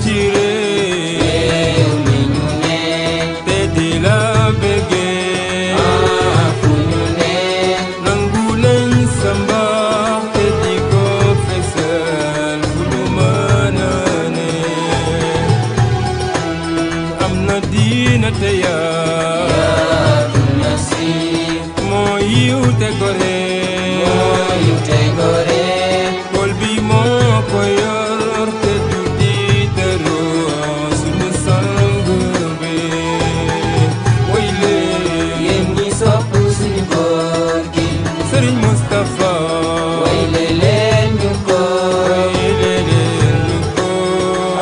ci réew mi ñu ne te di la bëggee fu ñu ne nangu nañ sa mbaax te di ko fesal fu ñu mën a ne am na diina te yaatu na si moo yiw te gore xol bi moo ko yor te du diitaru sunu sang bi way leen yéen ñi sopp suñu góor gi Serigne Moustapha way leen ñu ko way leen ñu ko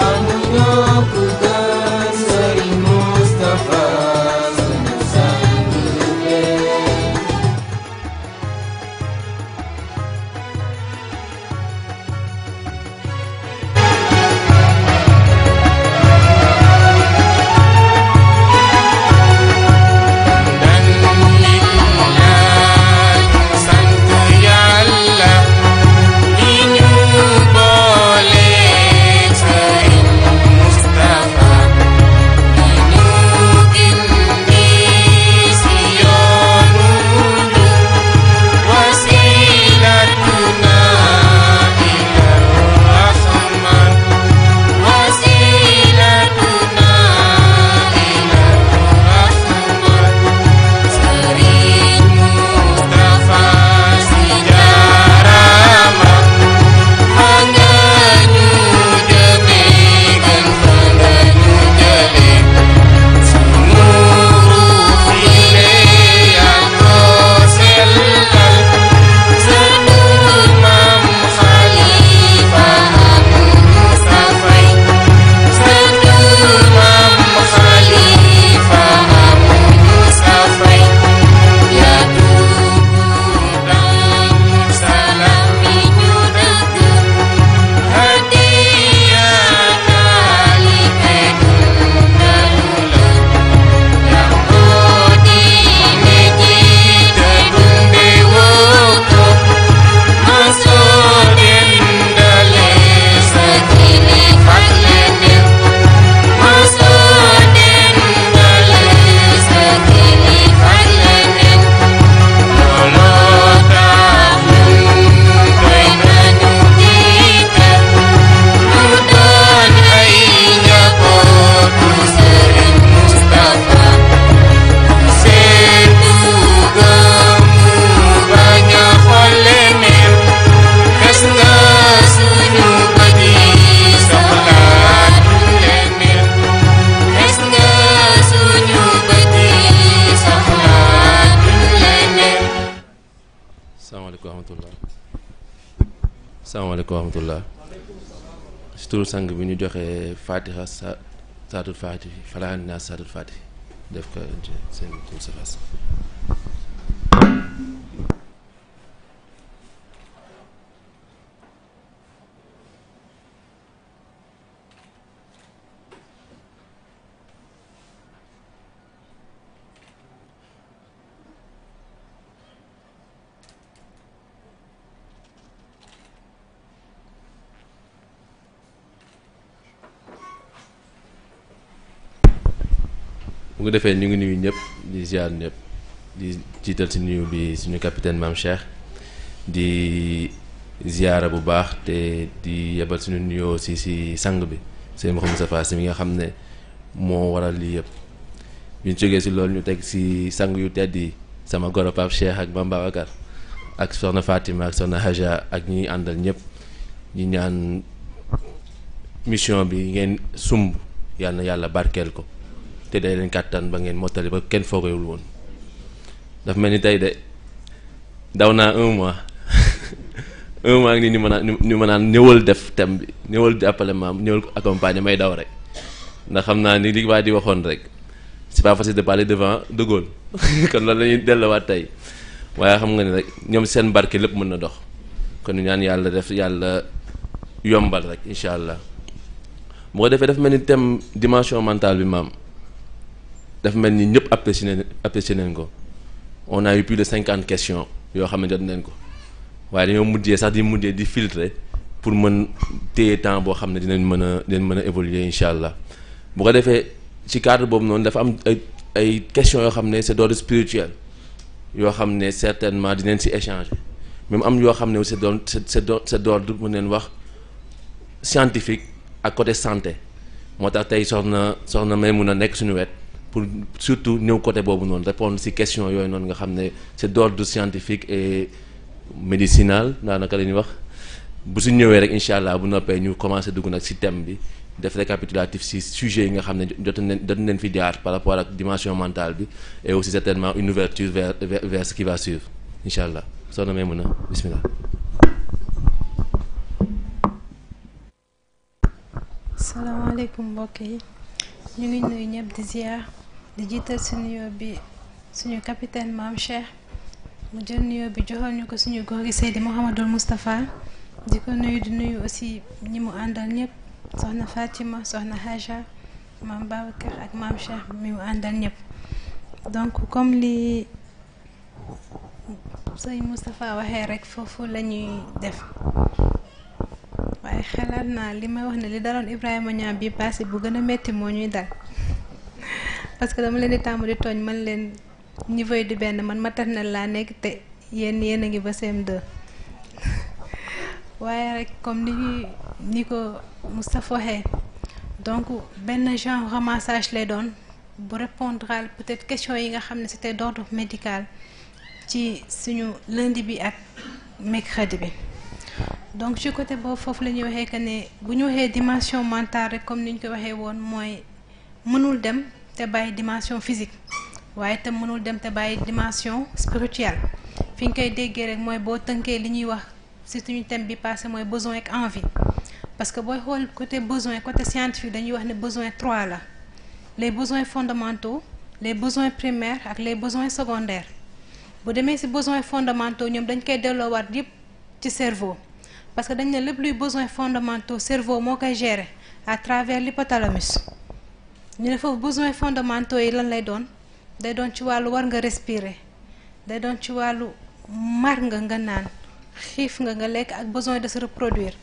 amuñoo ku gën Serigne Moustapha suñu sang bi salaamaaleykum wa rahmatullah si turu sang bi ñu joxe fatiha saatul fatihi falahan naa saatul fatihi def ko seen tur sa fas bu ko defee ñu ngi nuyu ñëpp di ziar ñëpp di jiital si nuyu bi suñu capitaine Mame Cheikh di ziara bu baax te di yebal suñu nuyoo si sang bi sëñ Mouhamadou Safa si mi nga xam ne moo waral lii yëpp bi ñu jógee si loolu ñu teg si sang yu tedd yi sama goro Pape Cheikh ak Mame Babacar ak soxna Fatima ak soxna Haja ak ñi àndal ñëpp ñi ñaan mission bi ngeen sumb yàlla na yàlla barkeel ko te day leen kàttan ba ngeen mottali ba kenn foogayul woon daf mel ni tey de daw naa 1 mois 1 mois ngi ni ñu mën a ñëwal def thème bi ñëwal jàppale maam ñëwal accompagner may daw rek ndax xam naa ni li waa di waxoon rek c'est pas facile de parler devant De Gaulle kon loolu la ñuy delluwaat tey waaye xam nga ni rek ñoom seen barke lépp mën na dox kon ñu ñaan yàlla def yàlla yombal rek incha allah bu ko defee dafa mel ni thème dimension mentale bi maam dafa mel ni ñëpp apprécié nañ ko on a eu plus de 50 questions yoo xam ne jot nañ ko waaye dañoo mujjee sax di filtrer pour mën téye temps boo xam ne dinañ mën a évoluer incha allah. bu ko defee ci cadre boobu noonu dafa am ay questions yoo xam ne c'est d'ordre spirituel yoo xam ne certainement dinañ ci échanger même am yoo xam ne aussi c'est d'ordre mën neen wax scientifique ak côté santé moo tax tey soxna may mun a nekk suñu wet pour surtout ñëw côté boobu noonu répondre ci questions yooyu noonu nga xam ne c'est d'ordre scientifique et médicinal daanaka la ñuy wax bu su ñëwee rek incha allah bu noppee ñu commencer dugg nag ci thème bi def récapitulatif ci sujet yi nga xam ne jot nañ fi jaar par rapport ak dimension mentale bi et aussi certainement une ouverture vers ce qui va suivre incha allah soxna may mun a bismillah. salaamaaleykum mbokk yi ñu ngi nuyu ñëpp di ziar di jiital si nuyoo bi suñu capitaine Mame Cheikh mu jël nuyoo bi joxal ñu ko suñu góor gi Seydi Mouhamadul Moustapha di ko nuyu di nuyu aussi ñi mu àndal ñëpp soxna Fatima soxna Haja Mame Babacar ak Mame Cheikh mi mu àndal ñëpp donc comme li sëñ Moustapha waxee rek foofu la ñuy def. waaye xalaat naa li may wax ne li daloon Ibrahima Niang bi passé bu gën a metti moo ñuy dal parce que dama leen di tàmm di tooñ man leen niveau yi di benn man maternelle laa nekk te yéen a ngi ba CM2 waaye rek comme ni ko Moustapha waxee donc benn genre ramassage lay doon bu répondre à peut-être question yi nga xam ne c'était d'ordre médical ci suñu lundi bi ak mercredi bi. donc ci côté boobu foofu la ñuy waxee que ne bu ñu waxee dimension mentale rek comme ni ñu ko waxee woon mooy mënul dem te bàyyi dimension physique waaye te mënul dem te bàyyi dimension spirituelle fi ñu koy déggee rek mooy boo tënkee li ñuy wax ci suñu thème bi passé mooy besoin ak envie parce que booy xool côté besoin côté scientifique dañuy wax ne besoin 3 la les besoins fondamentaux les besoins primaires ak les besoins secondaires bu demee ci besoins fondamentaux ñoom dañ koy delloowaat yépp ci cerveau. parce que dañ ne lépp luy besoins fondamentaux cerveau moo koy gérer à travers l'hypothalamus ñu ne foofu besoins fondamentaux yi lan lay doon day doon ci wàllu war nga respirer day doon ci wàllu mar nga naan xiif nga lekk ak besoin de se reproduire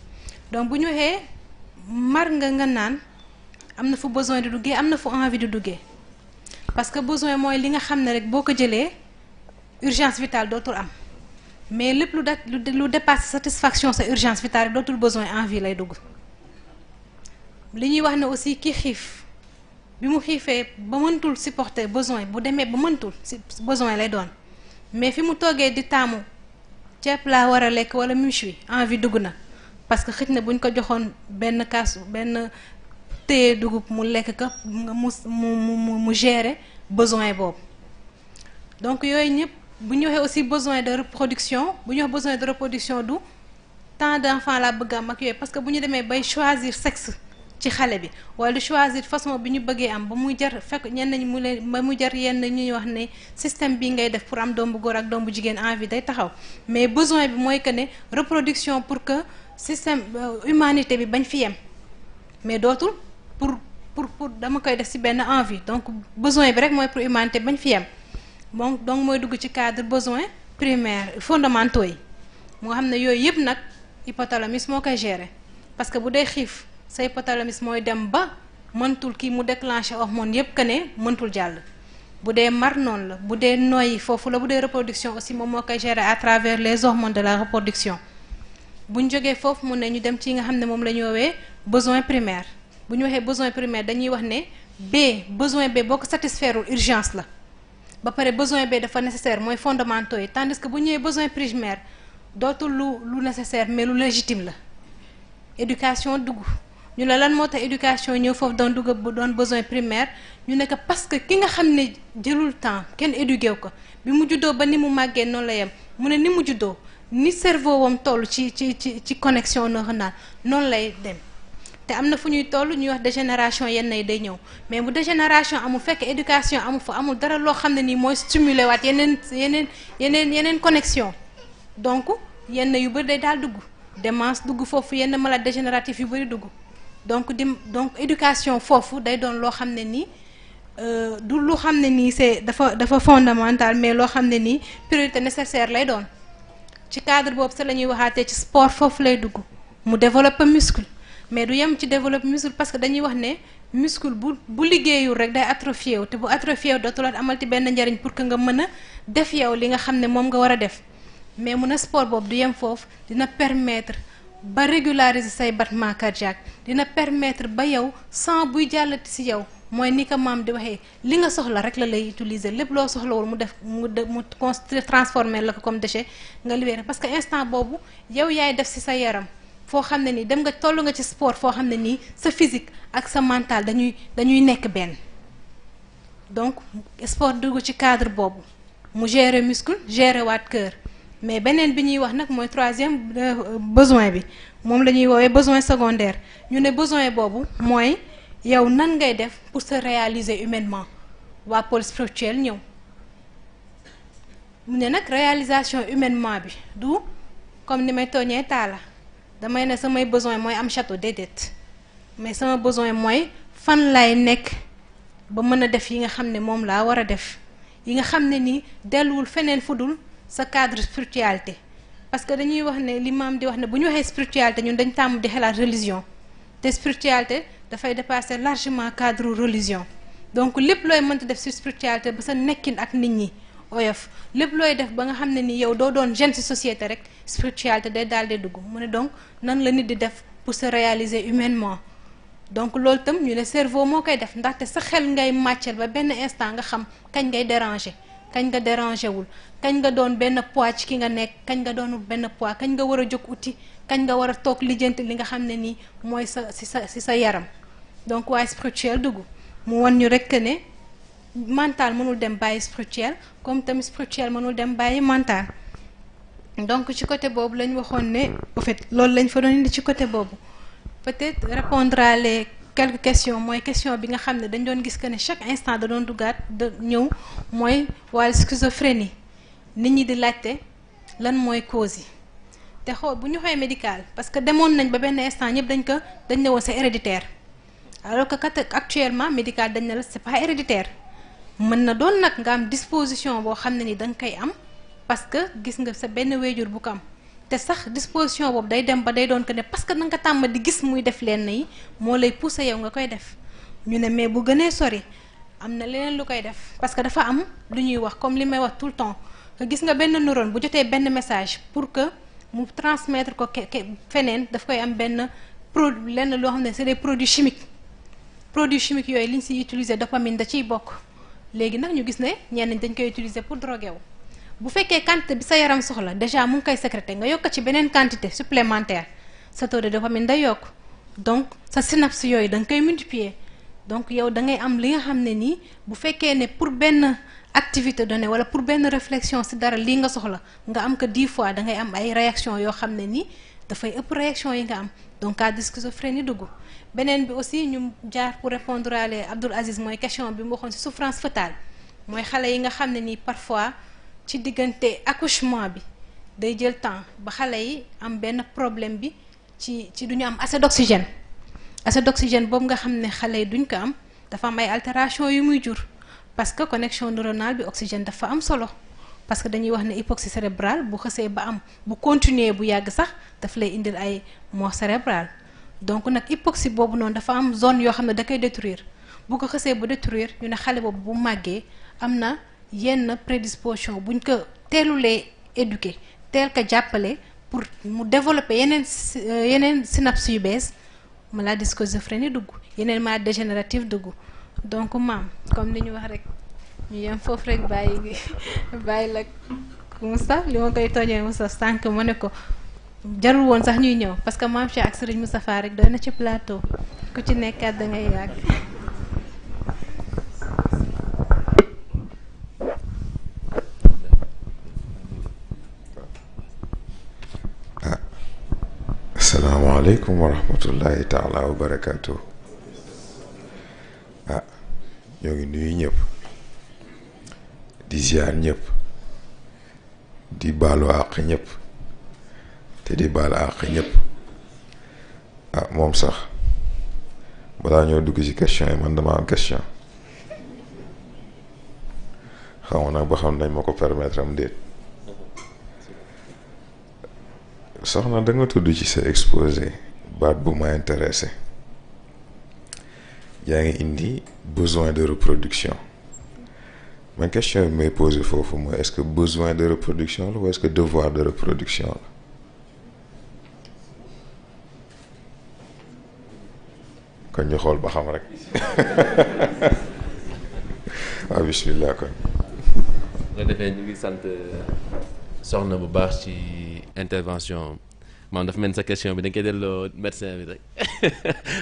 donc bu ñu waxee mar nga naan am na fu besoin di duggee am na fu envie di duggee parce que besoin mooy li nga xam ne rek boo ko jëlee urgence vitale dootul am. mais lépp lu dépasse satisfaction sa urgence vitale dootul besoin envie lay dugg li ñuy wax ne aussi ki xiif bi mu xiifee ba mëntul supporter besoin bu demee ba mëntul si besoin lay doon mais fi mu toogee di taamu ceeb laa war a lekk wala méchoui envie dugg na parce que xëj na buñ ko joxoon benn téye dugub mu lekk ka mu gérer besoin boobu donc yooyu ñëpp. bu ñu waxee aussi besoin de reproduction bu ñu wax besoin de reproduction du tant d'enfants laa bëgg am ak yooyu parce que bu ñu demee bay choisir sexe ci xale bi wala choisir façon bi ñu bëggee am ba muy jar fekk ñenn ñi mu leen ba mu jar yenn ñuy wax ne système bi ngay def pour am doom bu góor ak doom bu jigéen envie day taxaw mais besoin bi mooy que ne reproduction pour que système humanité bi bañ fi yem mais dootul pour dama koy def ci benn envie donc besoin bi rek mooy pour humanité bañ fi yem. donc mooy dugg ci cadre besoins primaires fondamentaux yi moo xam ne yooyu yëpp nag hypothalamus moo koy gérer parce que bu dee xiif sa hypothalamus mooy dem ba mëntul kii mu déclencher hormone yëpp que ne mëntul jàll bu dee mar noonu la bu dee noyyi foofu la bu dee reproduction aussi moom moo koy gérer à travers les hormones de la reproduction bu ñu jógee foofu mun ne ñu dem ci nga xam ne moom la ñu woowee besoin primaire bu ñu waxee besoin primaire dañuy wax ne besoin B boo ko satisfaire urgence la. ba pare besoin B dafa nécessaire mooy fondamentaux yi tandis que bu ñëwee besoin primaire dootul lu nécessaire mais lu légitime la éducation dugg ñu la lan moo tax éducation ñëw foofu doon dugg doon besoin primaire ñu ne que parce que ki nga xam ne jëlul temps kenn éduqué ko bi mu juddoo ba ni mu màggee noonu la yem mu ne ni mu juddoo ni cerveau wam toll ci connexion neuronale noonu lay dem te am na fu ñuy toll ñuy wax dégénération yenn yi day ñëw mais bu dégénération amul fekk éducation amul fa amul dara loo xam ne nii mooy stimuler waat yeneen connexion donc yenn yu bëri day daal dugg démence dugg foofu yenn maladies dégénératives yu bëri dugg donc éducation foofu day doon loo xam ne nii du lu xam ne nii c'est dafa fondamental mais loo xam ne nii priorité nécessaire lay doon ci cadre boobu sa la ñuy waxaatee ci sport foofu lay dugg mu développer muscle mais du yem ci développer muscle parce que dañuy wax ne muscle bu liggéeyul rek day atrophié wu te bu atrophié wu dootul amal ci benn njariñ pour que nga mën a def yow li nga xam ne moom nga war a def mais mun a sport boobu du yem foofu dina permettre ba régulariser say battement cardiaque dina permettre ba yow sang buy jàllati ci yow mooy ni ko maam di waxee li nga soxla rek la lay utiliser lépp loo soxlawul mu def mu transformer la ko comme déchet nga libérer parce que instant boobu yow yaay def ci sa yaram foo xam ne nii dem nga toll nga ci sport foo xam ne nii sa physique ak sa mental dañuy nekk benn donc sport dugg ci cadre boobu mu gérer muscle gérer waat cœur mais beneen bi ñuy wax nag mooy troisième besoin bi moom la ñuy woowee besoin secondaire ñu ne besoin boobu mooy yow nan ngay def pour se réaliser humainement waa pôle spirituel ñëw mu ne nag réalisation humainement bi du comme ni may tooñee taala damay ne samay besoin mooy am château déedéet mais sama besoin mooy fan lay nekk ba mën a def yi nga xam ne moom laa war a def yi nga xam ne nii delluwul feneen fudul sa cadre spiritualité parce que dañuy wax ne li maam di wax ne bu ñu waxee spiritualité ñun dañ tàmm di xalaat religion te spiritualité dafay dépasser largement cadre religion donc lépp looy mënta def ci spiritualité ba sa nekkin ak nit ñi oyof lépp looy def ba nga xam ne ni yow doo doon jeune ci société rek spiritualité day daal di dugg mu ne donc nan la nit di def pour se réaliser humainement donc loolu itam ñu ne cerveau moo koy def ndaxte sa xel ngay màccal ba benn instant nga xam kañ ngay déranger kañ nga dérangé wul kañ nga doon benn poids ci ki nga nekk kañ nga doon benn poids kañ nga war a jóg uti kañ nga war a toog lijjanti li nga xam ne nii mooy ci sa yaram donc waaye spirituel dugg mu wan ñu rekk ne mental mënul dem bàyyi spirituel comme tamit spirituel mënul dem bàyyi mental donc ci côté boobu lañ waxoon ne en fait loolu lañ fa doon indi ci côté boobu peut-être répondre à les quelques questions mooy question bi nga xam ne dañ doon gis que ne chaque instant da doon duggaat da ñëw mooy wàllu schizophrénie nit ñi di laajte lan mooy cause yi te xool bu ñu xoolee médical parce que demoon nañ ba benn instant ñëpp dañ ne woon c'est héréditaire alors que actuellement médical dañ ne la c'est pas héréditaire mën na doon nag nga am disposition boo xam ne ni da nga koy am parce que gis nga sa benn wéyjur bu ko am te sax disposition boobu day dem ba day doon que ne parce que na nga tàmm di gis muy def lenn yi moo lay pousser yow nga koy def ñu ne mais bu gënee sori am na leneen lu koy def parce que dafa am lu ñuy wax comme li may wax tout le temps que gis nga benn neurone bu jotee benn message pour que mu transmettre ko feneen daf koy am benn produit lenn loo xam ne c'est des produits chimiques yooyu li ñu siy utiliser dopamine da ciy bokk léegi nag ñu gis ne ñenn dañ koy utiliser pour droguer wu bu fekkee quantité bi sa yaram soxla déjà mu ngi koy sécréter nga yokk ci beneen quantité supplémentaire sa taux de dopamine day yokk donc sa synapse yooyu da nga koy multiplier donc yow da ngay am li nga xam ne nii bu fekkee ne pour benn activité donnée wala pour benn réflexion ci dara lii nga soxla nga am que 10 fois da ngay am ay réaction yoo xam ne nii dafay ëpp réaction yi nga am donc cas de schizophrénie dugg beneen bi aussi ñu jaar pour répondre à Abdoul Aziz mooy question bi mu waxoon ci souffrance fœtale mooy xale yi nga xam ne nii parfois ci diggante accouchement bi day jël temps ba xale yi am benn problème bi ci du ñu am assez d'oxygène boobu nga xam ne xale yi duñ ko am dafa am ay altération yu muy jur parce que connexion neuronale bi oxygène dafa am solo parce que dañuy wax ne hypoxie cérébrale bu xësee ba am bu continuer bu yàgg sax daf lay indil ay mort cérébrale donc nag hypoxie boobu noonu dafa am zone yoo xam ne da koy détruire bu ko xësee ba détruire ñu ne xale boobu bu màggee am na yenn prédisposition buñ ko teelulee éduquer teel ko jàppale pour mu développer yeneen synapses yu bees maladie schizophrénie dugg yeneen maladie dégénérative dugg donc maam comme ni ñu wax rek ñu yem foofu rek bàyyi la Moustapha li ma koy tooñee Moustapha sànq ma ne ko jarul woon sax ñuy ñëw parce que maam Cheikh ak Serigne Moustapha rek doy na ci plateau ku ci nekkaat da ngay yàgg. asalaamaaleykum wa rahmatullahi taala wa barakaatu. ñoo ngi nuyu ñëpp di ziar ñëpp di baalu àq ñëpp te di baalu àq ñëpp moom sax balaa ñoo dugg ci question yi man dama am question xamoon nag ba xam nañ ma ko permettre am déet soxna da nga tudd ci sa exposé baat bu ma intéressé yaa ngi indi besoin de reproduction ma question bi may posé foofu mooy est-ce que besoin de reproduction la ou est-ce que devoir de reproduction la kon ñu xool ba xam rek waaw bismillah kon nga defee ñu ngi sant soxna bu baax ci intervention maanaam dafa mel sa question bi dañ koy delloo médecin bi rek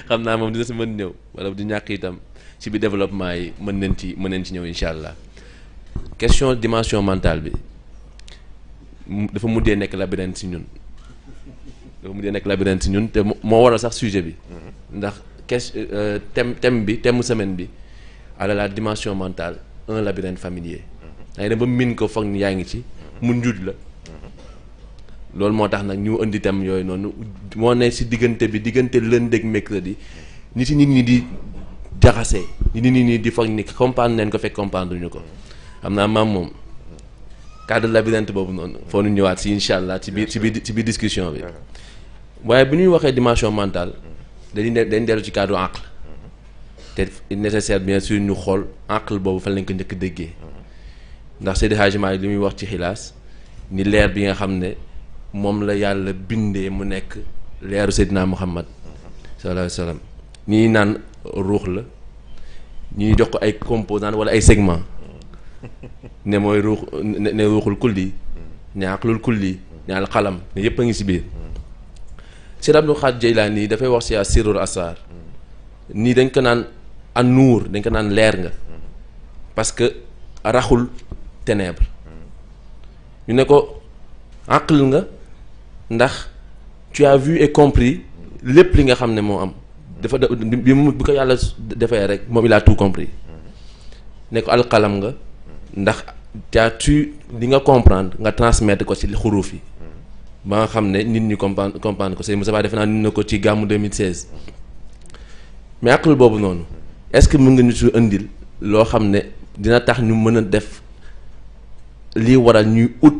xam naa moom dina si mën ñëw wala du ñàkk itam ci biir développement yi mën nañ ci ñëw incha allah question dimension mentale bi dafa mujjee nekk labyrinthe si ñun te moo waral sax sujet bi ndax thème semaine bi ala la dimension mentale un labyrinthe familier da ngay dem ba min ko foog ni yaa ngi ci mu njuuj la loolu moo tax nag ñu indi thème yooyu noonu moo ne si diggante lundi ak mercredi nit ñi di jaxasee nit ñi di foog ni comprendre neen ko fekk comprendre ñu ko xam naa maam moom cadre labyrinthe boobu noonu foo ñu ñëwaat si incha allah ci biir discussion bi waaye bu ñuy waxee dimension mentale dañ dellu ci cadre aql te nécessaire bien sûr ñu xool aql boobu fan lañ ko njëkk déggee ndax Seydi Hadji Malick li muy wax ci xilaas ni leer bi nga xam ne moom la yàlla bindee mu nekk leeru Seydina Muhammad sallallahu alayhi wa sallam ñii naan ruux la ñuy jox ko ay composants wala ay segments ne mooy ruuxul kulli ne aqlul kulli ne al qalam ne yëpp a ngi si biir Seydi Abdul Xaadir Jeylaani dafay wax si sirrul asrar nii dañ ko naan an nuur dañ ko naan leer nga parce que raxul ténèbre ñu ne ko aql nga ndax tu as vu et compris lépp li nga xam ne moo am dafa bi ko yàlla defee rek moom il a tout compris ne ko alqalam nga ndax tu li nga comprendre nga transmettre ko ci xuruuf yi ba nga xam ne nit ñi comprendre ko Sëñ Moussa Ba defe naa nit na ko ci gàmmu 2016 mais aql boobu noonu est-ce que mën nga ñu su indil loo xam ne dina tax ñu mën a def lii waral ñuy ut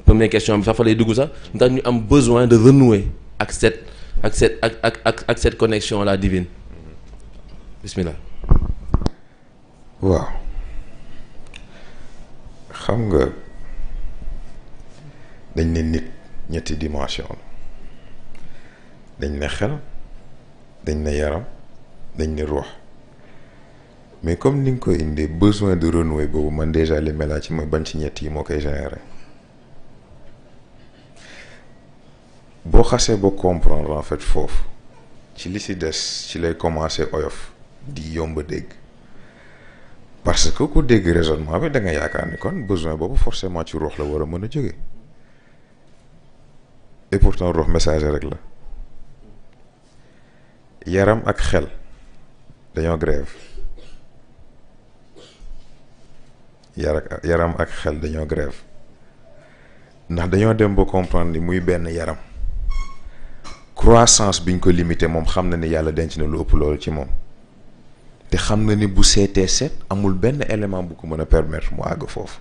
première question bi sax fa lay dugg sax ndax ñu am besoin de renouer ak cette connexion la divine bismillah. waaw xam nga dañ ne nit ñetti dimension la dañ ne xel dañ ne yaram dañ ne ruux mais comme ni nga koy indee besoin de renouer boobu man déjà li melaa ci mooy ban ci ñett yi moo koy générer boo xasee ba comprendre en fait foofu ci li si des ci lay commencer oyof di yomb a dégg parce que ku dégg raisonnement bi da nga yaakaar ni kon besoin boobu forcément ci ruux la war a mën a jóge et pourtant ruux messager rek la yaram ak xel dañoo grève yaram ak xel dañoo grève ndax dañoo dem ba comprendre ni muy benn yaram croissance biñ ko limité moom xam na ni yàlla denc na lu ëpp loolu ci moom te xam na ni bu seetee seet amul benn élément bu ko mën a permettre mu àgg foofu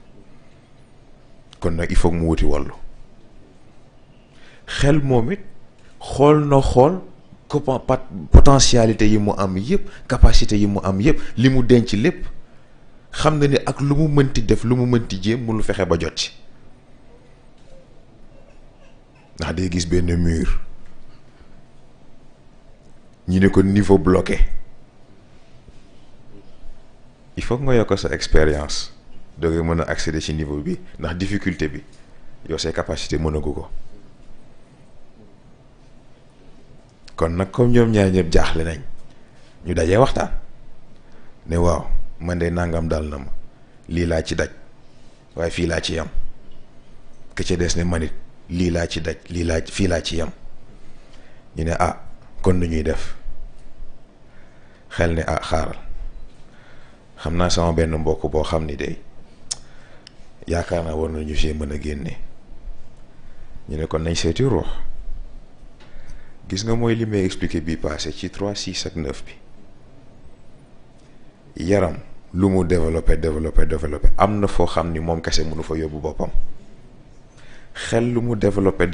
kon nag il faut mu wuti wàllu xel moom it xool na xool potentialité yi mu am yëpp capacité yi mu am yëpp li mu denc lépp xam na ni ak lu mu mënti def lu mu mënti jéem mu lu fexe ba jot ci ndax day gis benn mur ñu ne ko niveau bloqué il faut nga yokk sa expérience doo mën a accéder ci niveau bi ndax difficulté bi yow say capacité mënagu ko kon nag comme ñoom ñaar ñëpp jaaxle nañ ñu dajee waxtaan ne waaw man de nangam dal na ma lii laa ci daj waaye fii laa ci yam ke ca des ne manit lii laa ci daj fii laa ci yam ñu ne ah kon nu ñuy def xel ne ah xaaral xam naa sama benn mbokk boo xam ni de yaakaar naa war nañu see mën a génne ñu ne kon nañ seeti ruux gis nga mooy li may expliqué bii passé ci 3 6 ak 9 bi yaram lu mu développé am na foo xam ni moom kese mënu fa yóbbu boppam xel lu mu développé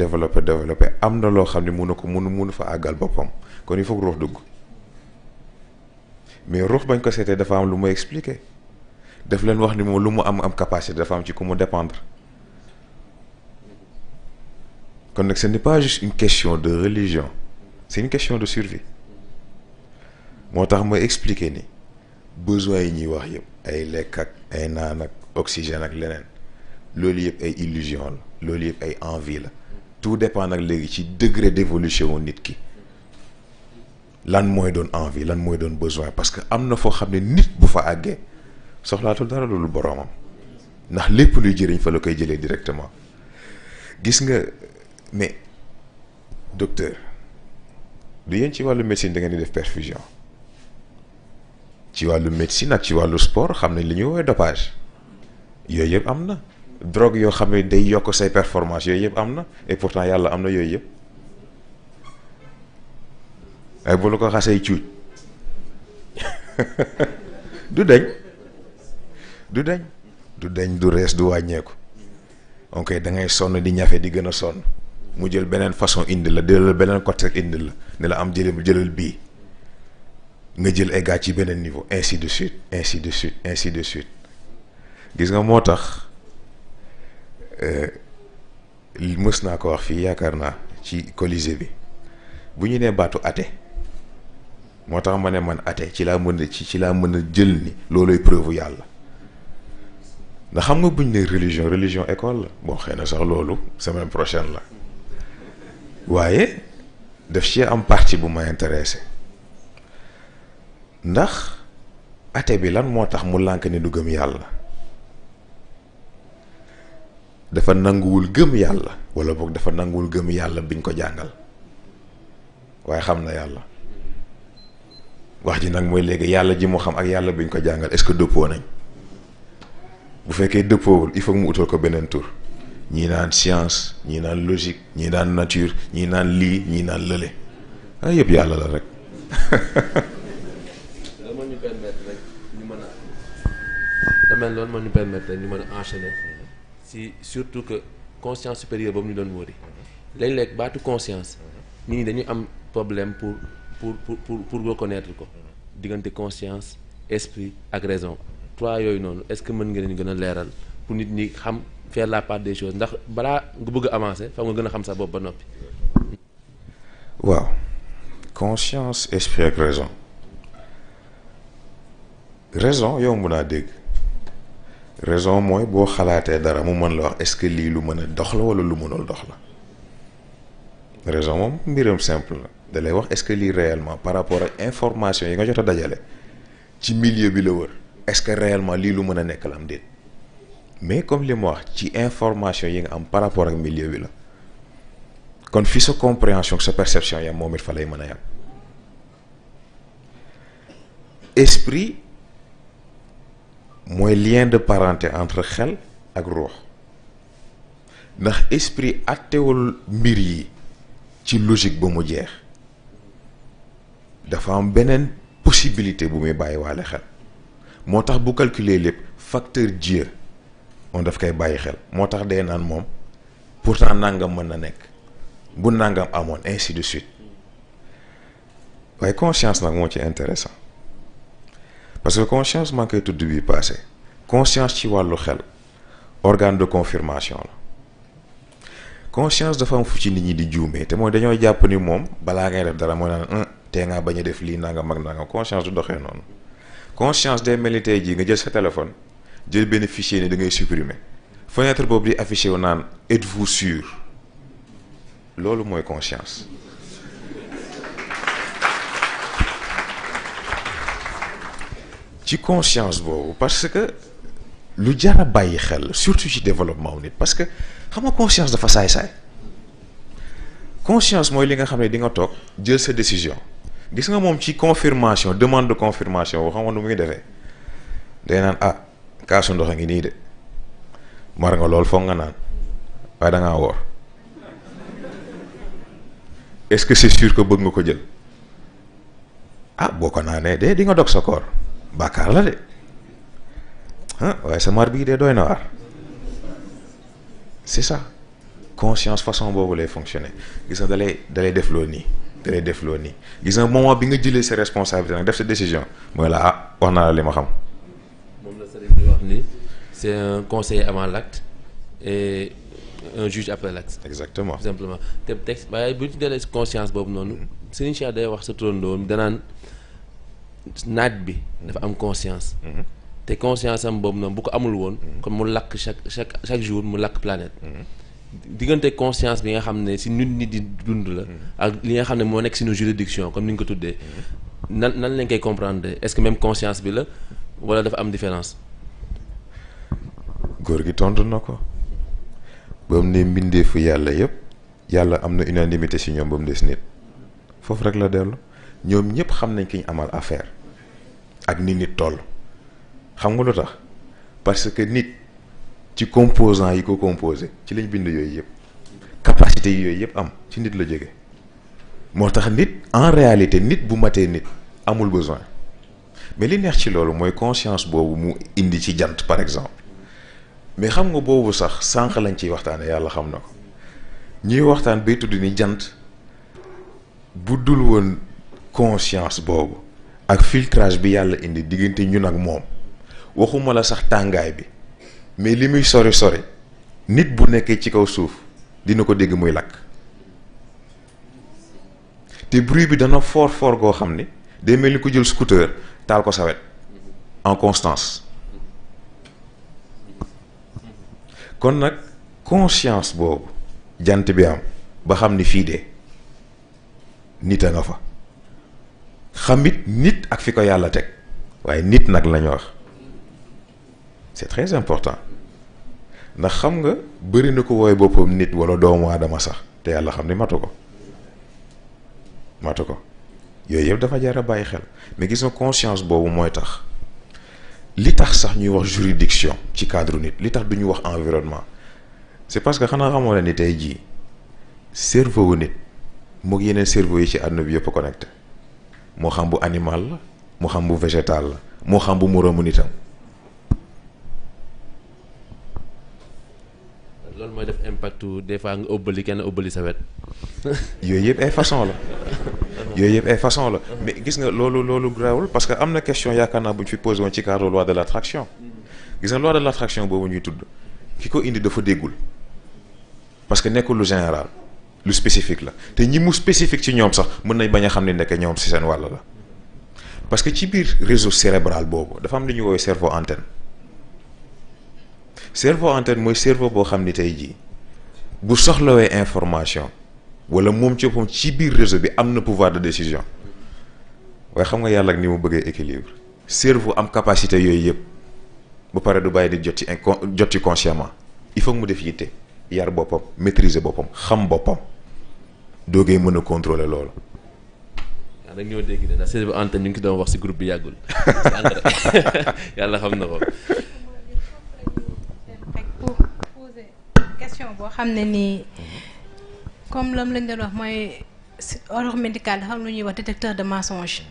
am na loo xam ne mënu fa àggal boppam kon il faut que ruux dugg mais ruux bañ ko seetee dafa am lu mu expliquer daf leen wax ni moom lu mu am capacité dafa am ci ku mu dépendre kon nag ce n'est pas juste une question de religion c'est une question de survie moo tax mooy expliquer ni besoins yi ñuy wax yëpp ay lekk ak ay naan ak oxygène ak leneen loolu yëpp ay illusion la loolu yëpp ay envie la tout dépend nag léegi ci degré d'évolution wu nit ki lan mooy doon envie lan mooy doon besoin parce que am na foo xam ne nit bu fa àggee soxlaatul dara loolu boroomam ndax lépp luy jëriñ fa la koy jëlee directement gis nga mais docteur du yéen ci wàllu médecine da ngeen di def perfusion ci wàllu médecine ak ci wàllu sport xam nañ li ñuy woowee dopage yooyu yëpp am na drogue yoo xam ne day yokk say performance yooyu yëpp am na et pourtant yàlla am na yooyu yëpp ay bu la ko xasee cuuj du dañ du rees du wàññeeku ok da ngay sonn di ñafe di gën a sonn mu jël beneen façon indi la jëlal beneen côté indi la ne la am jëlal bii nga jël ay gars ci beneen niveau ainsi de suite gis nga moo tax mës naa ko wax fii yaakaar naa ci Colisée bi bu ñu nee baatu athée moo tax ma ne man athée ci laa mën a jël ni looloy preuve yàlla ndax xam nga buñ ne religion école la bon xëy na sax loolu semaine prochaine la waaye daf ci am partie bu ma intéressé ndax athée bi lan moo tax mu lànk ni du gëm yàlla dafa nanguwul gëm yàlla wala boog dafa nanguwul gëm yàlla biñ ko jàngal waaye xam na yàlla wax ji nag mooy léegi yàlla ji mu xam ak yàlla biñ ko jàngal est-ce que dëppoo nañ bu fekkee dëppoowul il faut mu utal ko beneen tur ñii naan science ñii naan logique ñii naan nature ñii naan lii ñii naan lële ay yëpp yàlla la rek. loolu moo ñu permettre rek ñu mën a damay loolu moo ñu permettre rek ñu mën a enchaîner si surtout que conscience supérieure boobu ñu doon wóori léeg-léeg baatu conscience nit ñi dañu am problème pour reconnaître ko diggante conscience esprit ak raison trois yooyu noonu est-ce que mën nga leen gën a leeral pour nit ñi xam faire la part des choses ndax balaa nga bëgg a avancer fa nga gën a xam sa bopp ba noppi. waaw conscience esprit ak raison yomb naa dégg raison mooy boo xalaatee dara mu mën la wax est-ce que lii lu mën a dox la walla lu mënul dox la raison moom mbiram simple la da lay wax est-ce que lii réellement par rapport ak information yi nga jot a dajale ci milieu bi la wër est-ce que réellement lii lu mën a nekk la am déet mais comme li ma wax ci information yi nga am par rapport ak milieu bi la kon fi sa compréhension sa perception yam moom it fa lay mën a yam esprit mooy lien de parenté entre xel ak ruux ndax esprit attewul mbir yi ci logique ba mu jeex dafa am beneen possibilité bu muy bàyyi waale xel moo tax bu calculer lépp facteur Dieu moom daf koy bàyyi xel moo tax day naan moom pourtant nangam mën na nekk bu nangam amoon ainsi de suite waaye conscience nag moo ci intéressant parce que conscience maa ngi koy tudd bi passé conscience ci wàllu xel organe de confirmation la conscience dafa am fu ci nit ñi di juumee te mooy dañoo jàpp ni moom balaa ngay def dara mooy naan tee ngaa bañ a def lii nangam ak nangam conscience du doxee noonu conscience day mel ni tey jii nga jël sa téléphone jël benn fichier ni da ngay supprimer fenêtre boobu di affiché wu naan êtes-vous sûr loolu mooy conscience ci conscience boobu parce que lu jar a bàyyi xel surtout ci développement wu nit parce que xam nga conscience dafa saay-saay conscience mooy li nga xam ne di nga toog jël sa décision gis nga moom ci confirmation demande de confirmation boo xam nga nu muy defee day naan kaasu ndox a ngi nii de mar nga lool foog nga naan waaye da ngaa woor est-ce que c'est sûr que bëgg nga ko jël boo ko naanee de di nga dog sa koor bàkkaar la de waaye sa mar bii de doy na waar c'est ça conscience façon boobu lay fonctionner gis nga dalay def loo nii dalay def loo nii gis nga moment bi nga jëlee sa responsabilité nag def sa décision mooy la wax naa la li ma xam. moom la sëriñ bi wax ni c'est un conseiller avant l'acte et un juge après l'acte. exactement tout simplement te texte waaye bu ñu delee conscience boobu noonu sëriñ Cheikh day wax sa turandoo danaan naaj bi dafa am conscience. te conscience am boobu noonu bu ko amul woon. kon mu lakk chaque jour mu lakk planète. diggante conscience bi nga xam ne si nit di dund la. ak li nga xam ne moo nekk si nos juridiction comme ni ñu ko tuddee. nan lañ koy comprendre est-ce que même conscience bi la wala dafa am différence. góor gi tontu na ko ba mu ne mbindeefu yàlla yëpp yàlla am na unanimité si ñoom ba mu des nit foofu rek la dellu ñoom ñëpp xam nañ ki ñu amal affaire ak ni nit toll xam nga lu tax parce que nit ci composant yi ko composé ci lañ bind yooyu yëpp capacité yi yooyu yëpp am ci nit la jóge moo tax nit en réalité nit bu matee nit amul besoin mais li neex ci loolu mooy conscience boobu mu indi ci jant par exemple mais xam nga boobu sax sànq lañ ciy waxtaane yàlla xam na ko ñuy waxtaan bay tudd ni jant bu dul woon conscience boobu ak filtrage bi yàlla indi diggante ñun ak moom waxuma la sax tàngaay bi mais li muy sori nit bu nekkee ci kaw suuf dina ko dégg muy lakk te bruit bi dana fort goo xam ni day mel ni ko jël scooter taal ko sa wet en constance kon nag conscience boobu jant bi am ba xam ni fii de nit a nga fa xamit nit ak fi ko yàlla teg waaye nit nag lañu wax c'est très important ndax xam nga bëri na ko wooye boppam nit wala doomu aadama sax te yàlla xam ni matu ko yooyu yëpp dafa jar a bàyyi xel mais gis nga conscience boobu mooy tax li tax sax ñuy wax juridiction ci cadre nit li tax duñu wax environnement c'est parce que xanaa xamoo ne ni tey jii cerveau wu nit moog yeneen cerveau yi ci àdduna bi yëpp connecté moo xam bu animal la moo xam bu végétal la moo xam bu moroomu nitam. loolu mooy def impact des fois nga ëbbali kenn ëbbali sa wet. yooyu yëpp ay façon la. mais gis nga loolu grawul parce que am na question yaakaar naa bu ñu fi posé woon ci cadre loi de l'attraction gis nga loi de l'attraction boobu ñuy tudd ki ko indi dafa déggul parce que nekkul lu général lu spécifique la te ñi mu spécifique ci ñoom sax mën nañ bañ a xam ne nekk ñoom ci seen wàll la parce que ci biir réseau cérébral boobu dafa am lu ñuy woowee cerveau antenne mooy cerveau boo xam ni tey jii bu soxlawee information wala moom ci boppam ci biir réseau bi am na pouvoir de décision waaye xam nga yàlla ak ni mu bëggee équilibre cerveau am capacité yooyu yëpp ba pare du bàyyi di jot ci consciemment il faut mu def yitte yar boppam maîtriser boppam xam boppam doogee mën a contrôler loolu. waaw da ñoo dégg ne cerveau antenne ñu ngi doon wax ci groupe bi yàggul yàlla xam na ko. pour poser question boo xam ne nii comme lam lañ doon wax mooy ordre médical dafa am lu ñuy wax détecteur de mensonge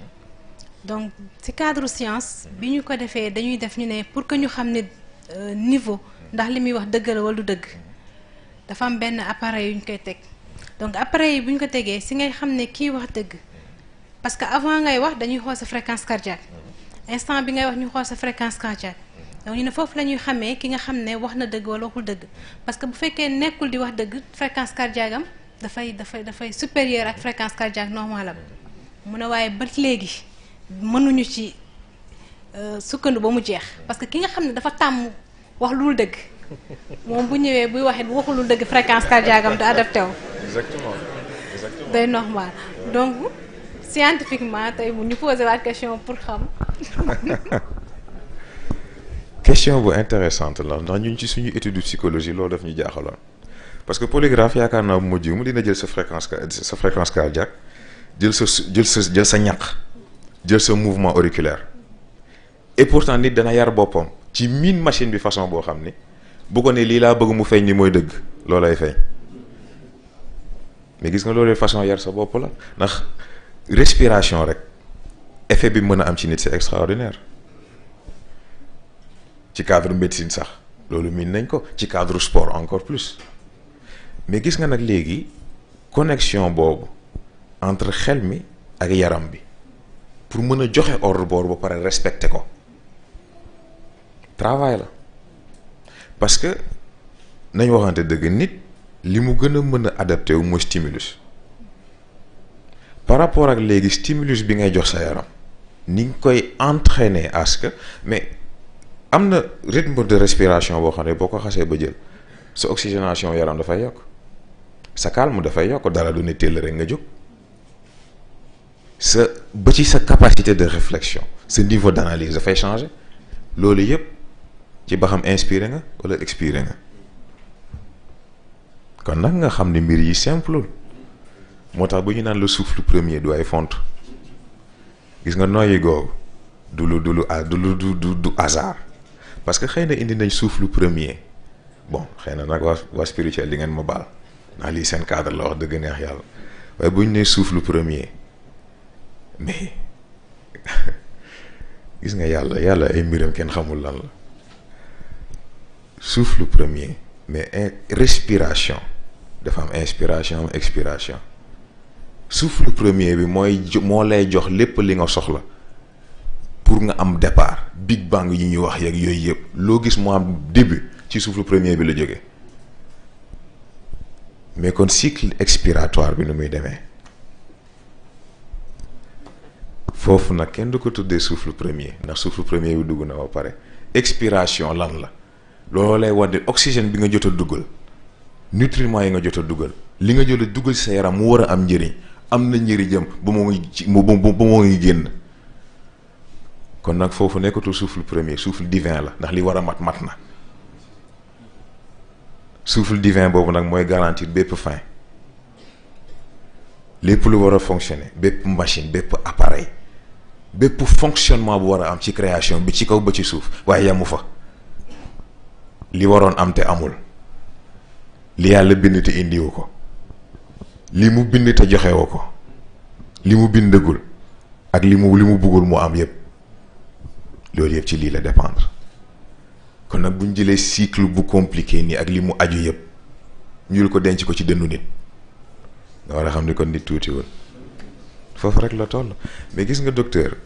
donc ci cadre science bi ñu ko defee dañuy def ñu ne pour que ñu xam ne niveau ndax li muy wax dëgg la wala du dëgg dafa am benn appareil yu ñu koy teg donc appareil yi bu ñu ko tegee ci ngay xam ne kii wax dëgg parce que avant ngay wax dañuy xool sa fréquence cardiaque instant bi ngay wax ñu xool sa fréquence cardiaque donc ñu ne foofu la ñuy xamee ki nga xam ne wax na dëgg wala waxul dëgg parce que bu fekkee nekkul di wax dëgg fréquence cardiaque am dafay supérieur ak fréquence cardiaque normale am mu ne waaye ba léegi mënuñu ci sukkandu ba mu jeex parce que ki nga xam ne dafa tàmm wax lu dul dëgg moom bu ñëwee buy waxee waxul lu dëgg fréquence cardiaque am te adapté wu. exactement day normal donc scientifiquement tey mu ñu posé waat question pour xam. question bu intéressante la ndax ñun ci suñu étude psychologie loolu daf ñu jaaxaloon parce que polygraphe yaakaar naa bu ma jiw mu dina jël sa fréquence cardiaque jël sa ñaq jël sa mouvement auriculaire et pourtant nit dana yar boppam ci miin machine bi façon boo xam ni bu ko ne lii laa bëgg mu feeñ ni mooy dëgg loolay feeñ mais gis nga loolu façon yar sa bopp la ndax respiration rek effet bi mën a am ci nit c'est extraordinaire ci cadre médecine sax loolu miin nañ ko ci cadre sport encore plus mais gis nga nag léegi connexion boobu entre xel mi ak yaram bi pour mën a joxe ordre boobu ba pare respecter ko travail la parce que nañ waxante dëgg nit li mu gën a mën a adapté wu mooy stimulus par rapport ak léegi stimulus bi ngay jox sa yaram ni nga koy entraîner à ce que mais am na rythme de respiration boo xam ne boo ko xasee ba jël sa oxygénation yaram dafay yokk sa calme dafay yokk dara du ne teel rek nga jóg sa ba ci sa capacité de réflexion sa niveau d'analyse dafay changer loolu yëpp ci ba xam inspiré nga wala expiré nga kon nag nga xam ne mbir yi simple moo tax bu ñu naan le souffle premier du ay font gis nga noyyi googu du hasard parce que xëy na indi nañ souffle premier bon xëy na nag waa spirituel di ngeen ma baal ndax lii seen cadre la wax dëgg neex yàlla waaye bu ñu nee souffle premier mais gis nga yàlla ay mbiram kenn xamul lan la souffle premier mais respiration dafa am inspiration am expiration souffle premier bi moo lay jox lépp li nga soxla pour nga am départ big bang yi ñuy wax yeeg yooyu yëpp loo gis mu am début ci souffle premier bi la jógee mais kon cycle expiratoire bi nu muy demee foofu nag kenn du ko tuddee souffle premier ndax souffle premier bi dugg na ba pare expiration lan la looloo lay wane oxygène bi nga jot a dugal nutriments yi nga jot a dugal li nga jot a dugal ci sa yaram mu war a am njëriñ am na njëriñam ba moo ngi génn kon nag foofu nekkatul souffle premier souffle divin la ndax li war a mat na souffle divin boobu nag mooy garantir bépp fin lépp lu war a fonctionner bépp machine bépp appareil bépp fonctionnement bu war a am ci création bi ci kaw ba ci suuf waaye yamu fa li waroon am te amul li yàlla bind te indiwu ko li mu bind te joxewu ko li mu bindagul ak li mu bëggul mu am yépp loolu yëpp ci lii la dépendre kon nag bu ñu jëlee cycle bu compliqué nii ak li mu aju yëpp ñuul ko denc ko ci dënnu nit nga war a xam ni kon nit tuutiwul foofu rek la toll mais gis nga docteur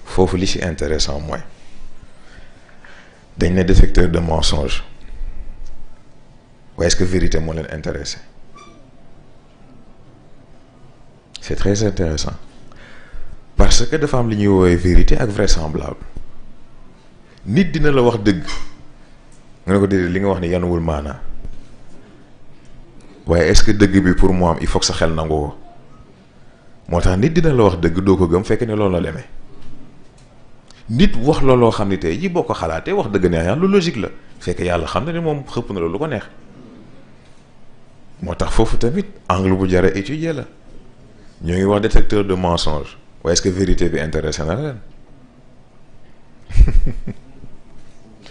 foofu li ci intéressant mooy dañ ne détecteur de mensonge waaye est-ce que vérité moo leen intéressé c'est très intéressant parce que dafa am li ñuy woowee vérité ak vraisemblable nit dina la wax dëgg nga ne ko déedéet li nga wax ni yanuwul maanaa waaye est-ce que dëgg bi pour mu am il faut que sa xel nangu ko moo tax nit dina la wax dëgg doo ko gëm fekk ne loolu la demee nit wax la loo xam ni tey ji boo ko xalaatee wax dëgg neex yàlla lu logique la fekk yàlla xam na ne moom xëpp na lu ko neex moo tax foofu tamit angle bu jara étudier la ñoo ngi wax détecteur de mensonge waaye est-ce que vérité bi intéressé na leen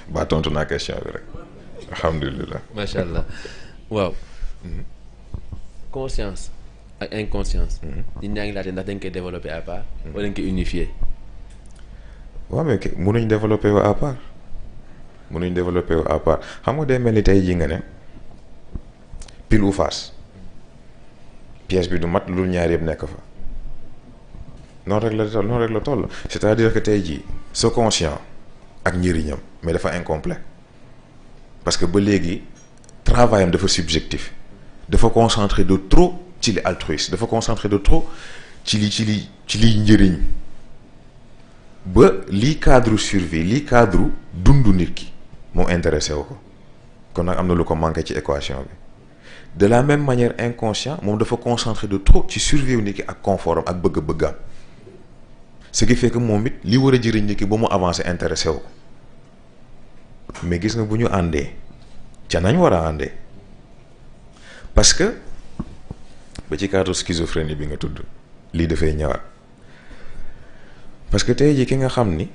ba tontu naa question bi rek alhamdulilah. macha allah waaw. conscience ak inconscience. nit ñaa ngi laajte ndax dañ koy développer à part. wala dañ koy unifier. waaw mais mënuñ développer wu à part mënuñ développer wu à part xam nga day mel ni tey jii nga ne pile ou face pièce bi du mat lu ñaar yëpp nekk fa. noonu rek la toll c'est-à-dire que tey jii sa conscient ak njëriñam mais dafa incomplet parce que ba léegi travail am dafa subjectif dafa concentré de trop ci li altruiste dafa concentré de trop ci liy njëriñ ba lii cadre survie lii cadre dundu nit ki moo intéressé wu ko kon nag am na lu ko manqué ci équation bi de la même manière inconscient moom dafa concentré de trop ci survie wu nit ki ak confort am ak bëgg-bëggaam ce qui fait que moom it li war a jëriñ nit ki ba mu avancé intéressé wu mais gis nga bu ñu àndee ca nañ war a àndee parce que ba ci cadre schizophrénie bi nga tudd lii dafay ñëwaat parce que tey jii ki nga xam ni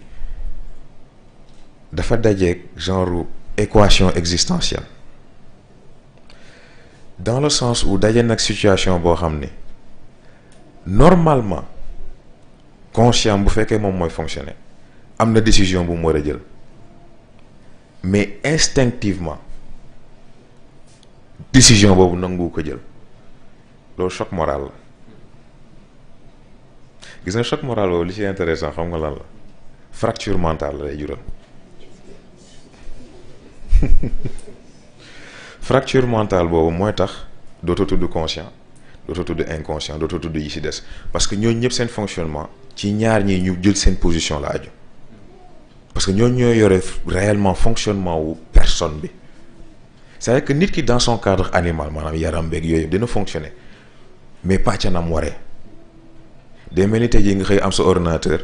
dafa dajeeg genre équation existentielle dans le sens où daje nag situation boo xam ni normalement conscient bu fekkee moom mooy fonctionner am na décision bu mu war a jël mais instinctivement décision boobu nangu ko jël loolu choc moral la gis nga choc moral boobu li ci intéressant xam nga lan la fracture mentale la lay jural fracture mentale boobu mooy tax dootoo tudd conscient dootoo tudd inconscient dootoo tudd yi ci des parce que ñooñu ñëpp seen fonctionnement ci ñaar ñi ñu jël seen position la aju parce que ñooñu ñoo yore réellement fonctionnement wu personne bi c'est-à-dire que nit ki dans son cadre animal maanaam yaram beeg yooyu dina fonctionner mais pas ca nam waree day mel ni tey jii nga xëy am sa ordinateur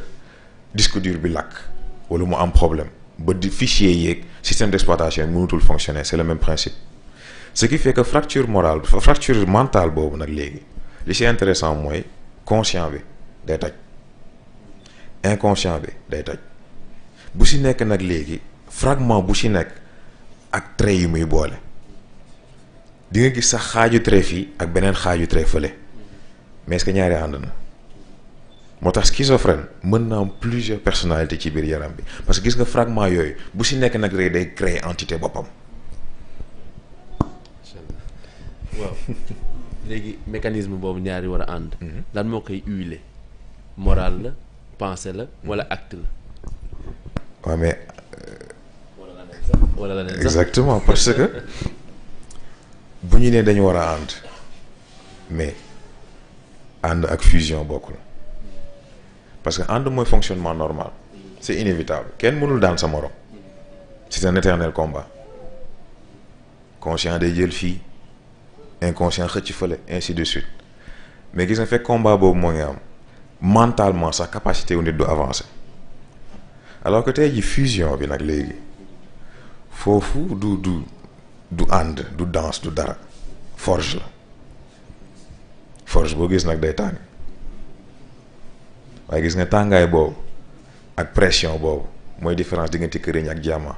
disque dur bi lakk wala mu am problème ba di fichier yeeg système d'exploitation mënutul fonctionner c'est le même principe ce qui fait que fracture mentale boobu nag léegi li ci intéressant mooy conscient bi day toj inconscient bi day toj bu ci nekk nag léegi fragment bu ci nekk ak trait yi muy boole di nga gis sax xaaju trait fii ak beneen xaaju trait fële mais est-ce que ñaari ànd na moo tax schizophrène mën na am plusieurs personnalités ci biir yaram bi parce que gis nga fragment yooyu bu ci nekk nag rek day créer entité boppam. waaw léegi mécanisme boobu ñaari war a ànd. lan moo koy huiler moral la pensée la wala acte la. waaw mais. wala la nen sax exactement parce que bu ñu nee dañu war a ànd mais ànd ak fusion bokkul parce que ànd mooy fonctionnement normal c'est inévitable kenn mënul daan sa morom c'est un éternel combat conscient day jël fii inconscient xëcc fële ainsi de suite mais gis nga fekk combat boobu moo ngi am mentalement sax capacité wu nit du avancer alors que tey ji fusion bi nag léegi foofu du ànd du danse du dara forge la forge boo gis nag day tàng waaye gis nga tàngaay boobu ak pression boobu mooy différence diggante këriñ ak diamant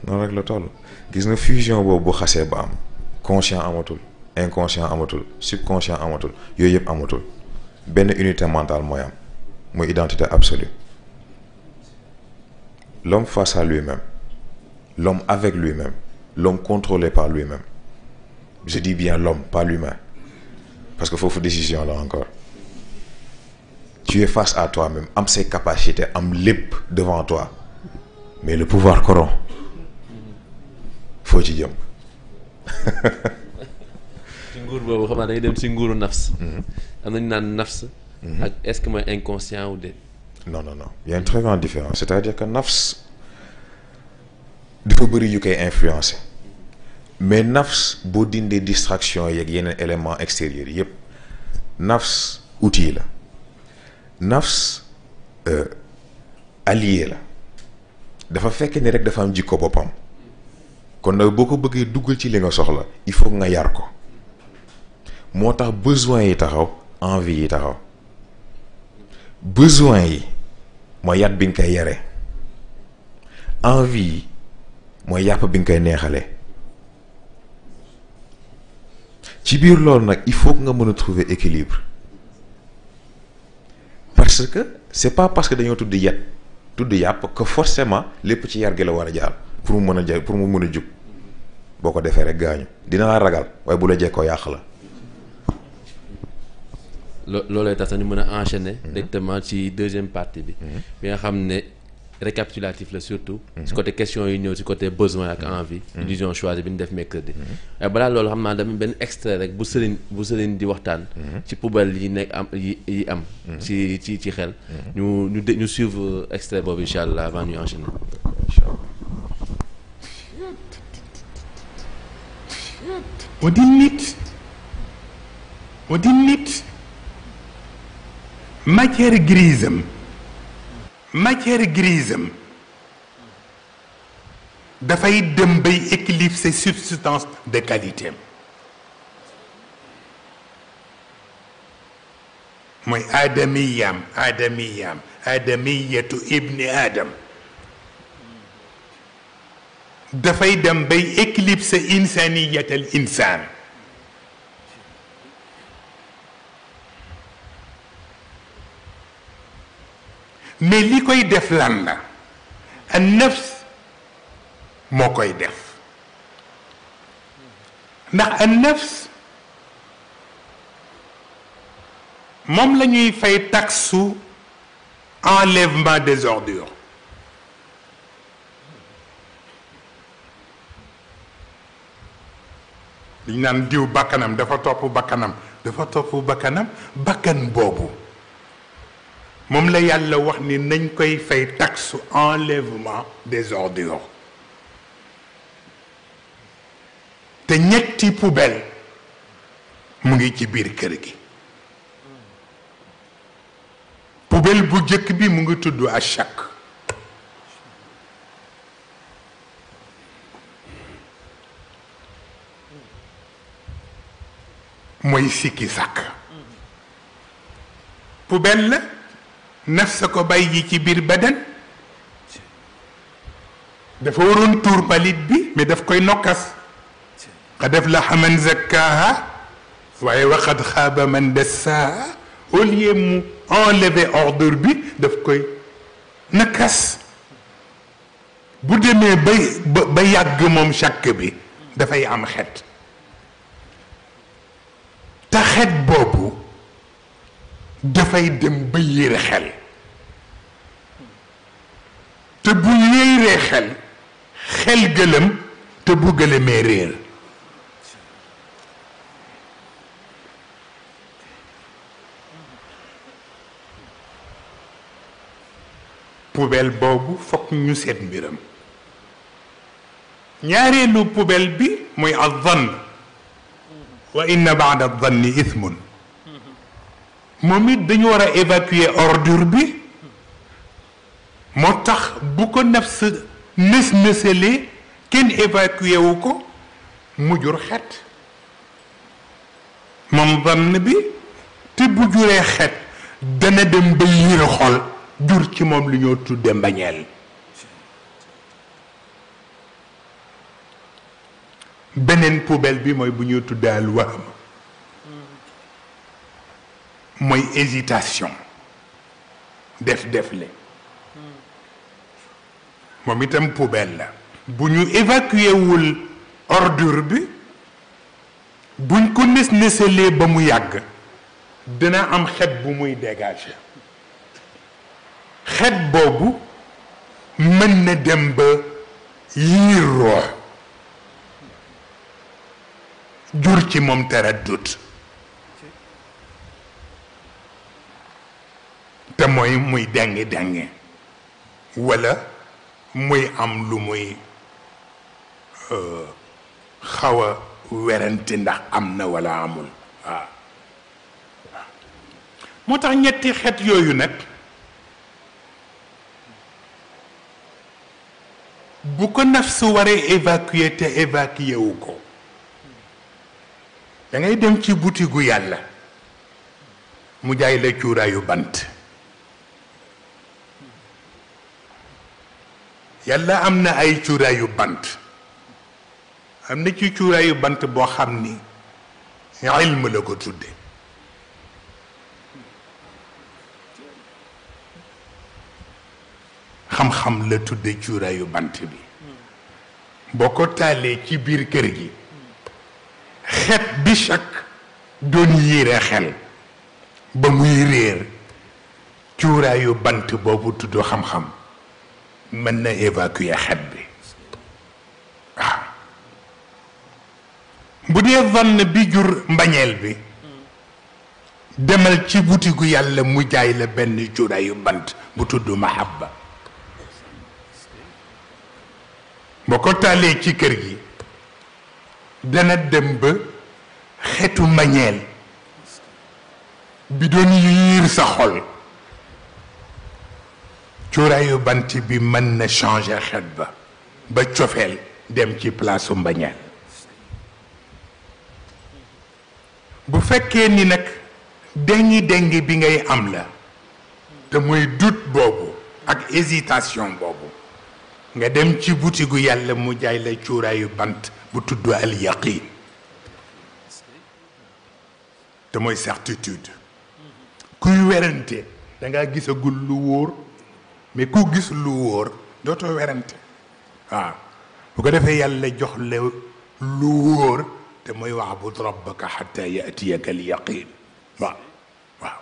noonu rek la toll gis nga fusion boobu bu xasee ba am conscient amatul inconscient amatul subconscient amatul yooyu yëpp amatul benn unité mentale mooy am muy identité absolue l'homme face à lui-même l'homme avec lui-même l'homme contrôlé par lui-même je dis bien l'homme pas l'humain parce que foofu décision là encore tu es face à toi-même am ses capacités am lépp devant toi mais le pouvoir corrompt foo ci jëm ci nguur boobu xam naa dañuy dem ci nguuru nafs am nañu naan nafs ak est-ce que mooy inconscient ou déet non il y a une très grande différence c'est-à-dire que nafs dafa bëri yu koy influencer mais nafs boo dindee distraction yeeg yeneen éléments extérieurs yépp nafs outil la nafs allié la dafa fekk ni rek dafa am jikko boppam kon nag boo ko bëggee duggal ci li nga soxla il faut nga yar ko moo tax besoin yi taxaw envie yi taxaw besoin yi mooy yat bi nga koy yare envie yi mooy yàpp bi nga koy neexalee ci biir loolu nag il faut que nga mën a trouver équilibre parce que c'est pas parce que dañoo tudd yat tudd yàpp que forcément lépp ci yar gi la war a jaar pour mu mën a pour mu mën a jub boo ko defee rek gaañu dina la ragal waaye bu la jekkoo yàq la. loolay tax sax ñu mën a enchaîner directement ci deuxième partie bi bi nga xam ne récapitulatif la surtout ci côté question yi ñëw ci côté besoin ak envie illusion choisie bi ñu def mercredi waaye balaa loolu xam naa dama benn extrait rek bu sëriñ di waxtaan ci poubelle yi nekk am yi am ci xel ñu suivre extrait boobu incha allah avant ñu enchaîner moo di nit matière grise am dafay dem bay éclipser substance de qualité am mooy aadamiyatu ibni adam dafay dem bay éclipser insaniyatal insaan mais li koy def lan la an nafs moo koy def ndax an nafs moom la ñuy fay taxe enlèvement des ordures. liñ naan diw bakkanam dafa topp bakkanam bakkan boobu moom la yàlla wax ni nañ koy fay taxe enlèvement des ordures. te ñetti poubelle mu ngi ci biir kër gi. poubelle bu jëkk bi mu ngi tudd achak. mooy sikki sàkk. poubelle la naf sa ko bàyyi ci biir badan. dafa waroon tuur mbalit bi mais daf koy nokkas. qad aflaha man zakkaaha waaye wa qad xaaba man dassaaha. au lieu mu enlever ordure bi daf koy nakas. bu demee ba yàgg moom chàkk bi dafay am xet. te xet boobu dafay dem ba yéere xel. te bu yéeree xel gëlëm te bu gëlëmee réer. poubelle boobu fokk ñu seet mbiram. ñaareelu poubelle bi mooy az-zann wa inna ba'da az-zanni ithmun. moom it dañu war a évacuer ordure bi. moo tax bu ko nafs nës-nësalee kenn évacuer wu ko mu jur xet. moom zann bi te bu juree xet dana dem ba yiir xol jur ci moom lu ñoo tudde mbañeel. beneen poubelle bi mooy bu ñuy tudde al wahm mooy hésitation def-defle. moom itam poubelle la. bu ñu évacuer wul ordure bi buñ ko nës-nësalee ba mu yàgg dina am xet bu muy dégager. xet boobu mën na dem ba yiir roox jur ci moom taraddut. te mooy muy dengi walla muy am lu muy xaw a werante ndax am na walla amul. waaw moo tax ñetti xet yooyu nag bu ko nafs waree évacuer te évacuer wu ko da ngay dem ci butigu yàlla mu jaay la cuuraayu bant. yàlla am na ay cuuraayu bant. am na ci cuuraayu bant boo xam ni ilm la ko tudde. xam-xam la tudde cuuraayu bant bi. boo ko taalee ci biir kër gi xet bi chak doon yéere xel ba muy réer cuuraayu bant boobu tudd xam-xam mën na évacuer xet bi. waaw bu dee vann bi jur mbañeel bi demal ci butigu yàlla mu jaay la benn cuuraayu bant bu tudd mahabba. boo ko taalee ci kër gi dana dem ba xetu mbañeel bi doon yiir sa xol cuuraayu bant bi mën na changer xet ba cofeel dem ci place u mbañeel. bu fekkee ni nag dengi bi ngay am la te mooy doute boobu ak hésitation boobu nga dem ci butigu yàlla mu jaay la cuuraayu bant bu tudd al yaqin te mooy certitude. kuy werante dangaa gisagul lu wóor mais ku gis lu wóor dootoo werante. waaw bu ko defee yàlla jox la lu wóor te mooy wa'bud rabbaka hatta ya'tiyaka al-yaqin waaw waaw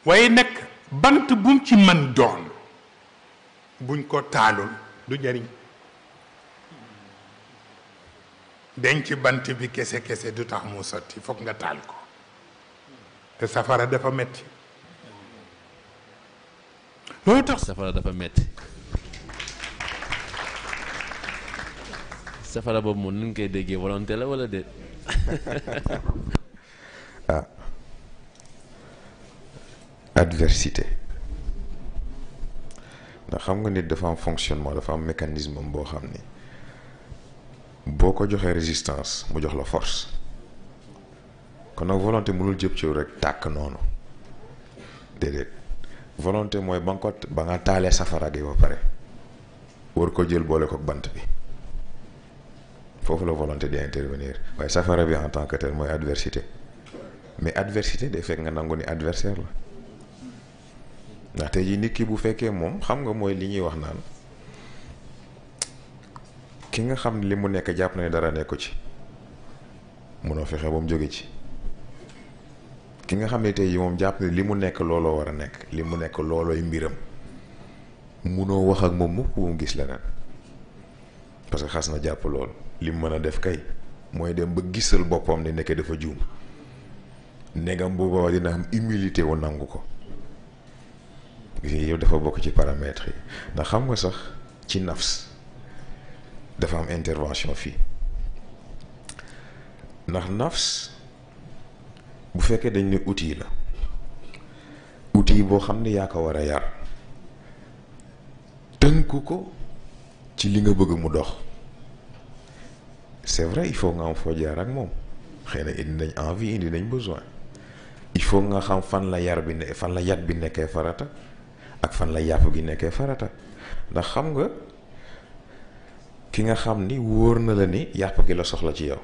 waaye nag bant bu mu ci mën doon buñ ko taalul du jariñ denc bant bi kese kese du tax mu sotti foog nga taal ko te safara dafa metti loolu tax safara dafa metti safara boobu moom nu ñu koy déggee volonté la wala déet ah adversité ndax xam nga nit dafa am fonctionnement dafa am mécanisme boo xam ni boo ko joxee résistance mu jox la force kon nag volonté mënul jëp ciw rek tàkk noonu déedéet volonté mooy ba nga taalee safara gi ba pare war ko jël boole ko bant bi foofu la volonté di intervenir waaye safara bi en tant que tel mooy adversité mais adversité day fekk nga nangu ni adversaire la ndax tey jii nit ki bu fekkee moom xam nga mooy li ñuy wax naan ki nga xam li mu nekk jàpp na ne dara nekku ci munoo fexe ba mu jóge ci ki nga xam ne tey jii moom jàpp ne li mu nekk looloo war a nekk li mu nekk loolooy mbiram munoo wax ak moom mukk bu mu gis leneen parce que xas na jàpp loolu li mu mën a def kay mooy dem ba gisal boppam ne nekkee dafa juum negam booba dina am humilité wu nangu ko yow dafa bokk ci paramètres yi ndax xam nga sax ci nafs dafa am intervention fii ndax nafs bu fekkee dañ ne outil la outil boo xam ne yaa ko war a yar tënku ko ci li nga bëgg mu dox c'est vrai il faut nga am foo jaar ak moom xëy na indi nañ envie indi nañ besoin il faut nga xam fan la yar bi ne fan la yat bi nekkee farata ak fan la yàpp gi nekkee farata ndax xam nga ki nga xam ni wóor na la ni yàpp gi la soxla ci yow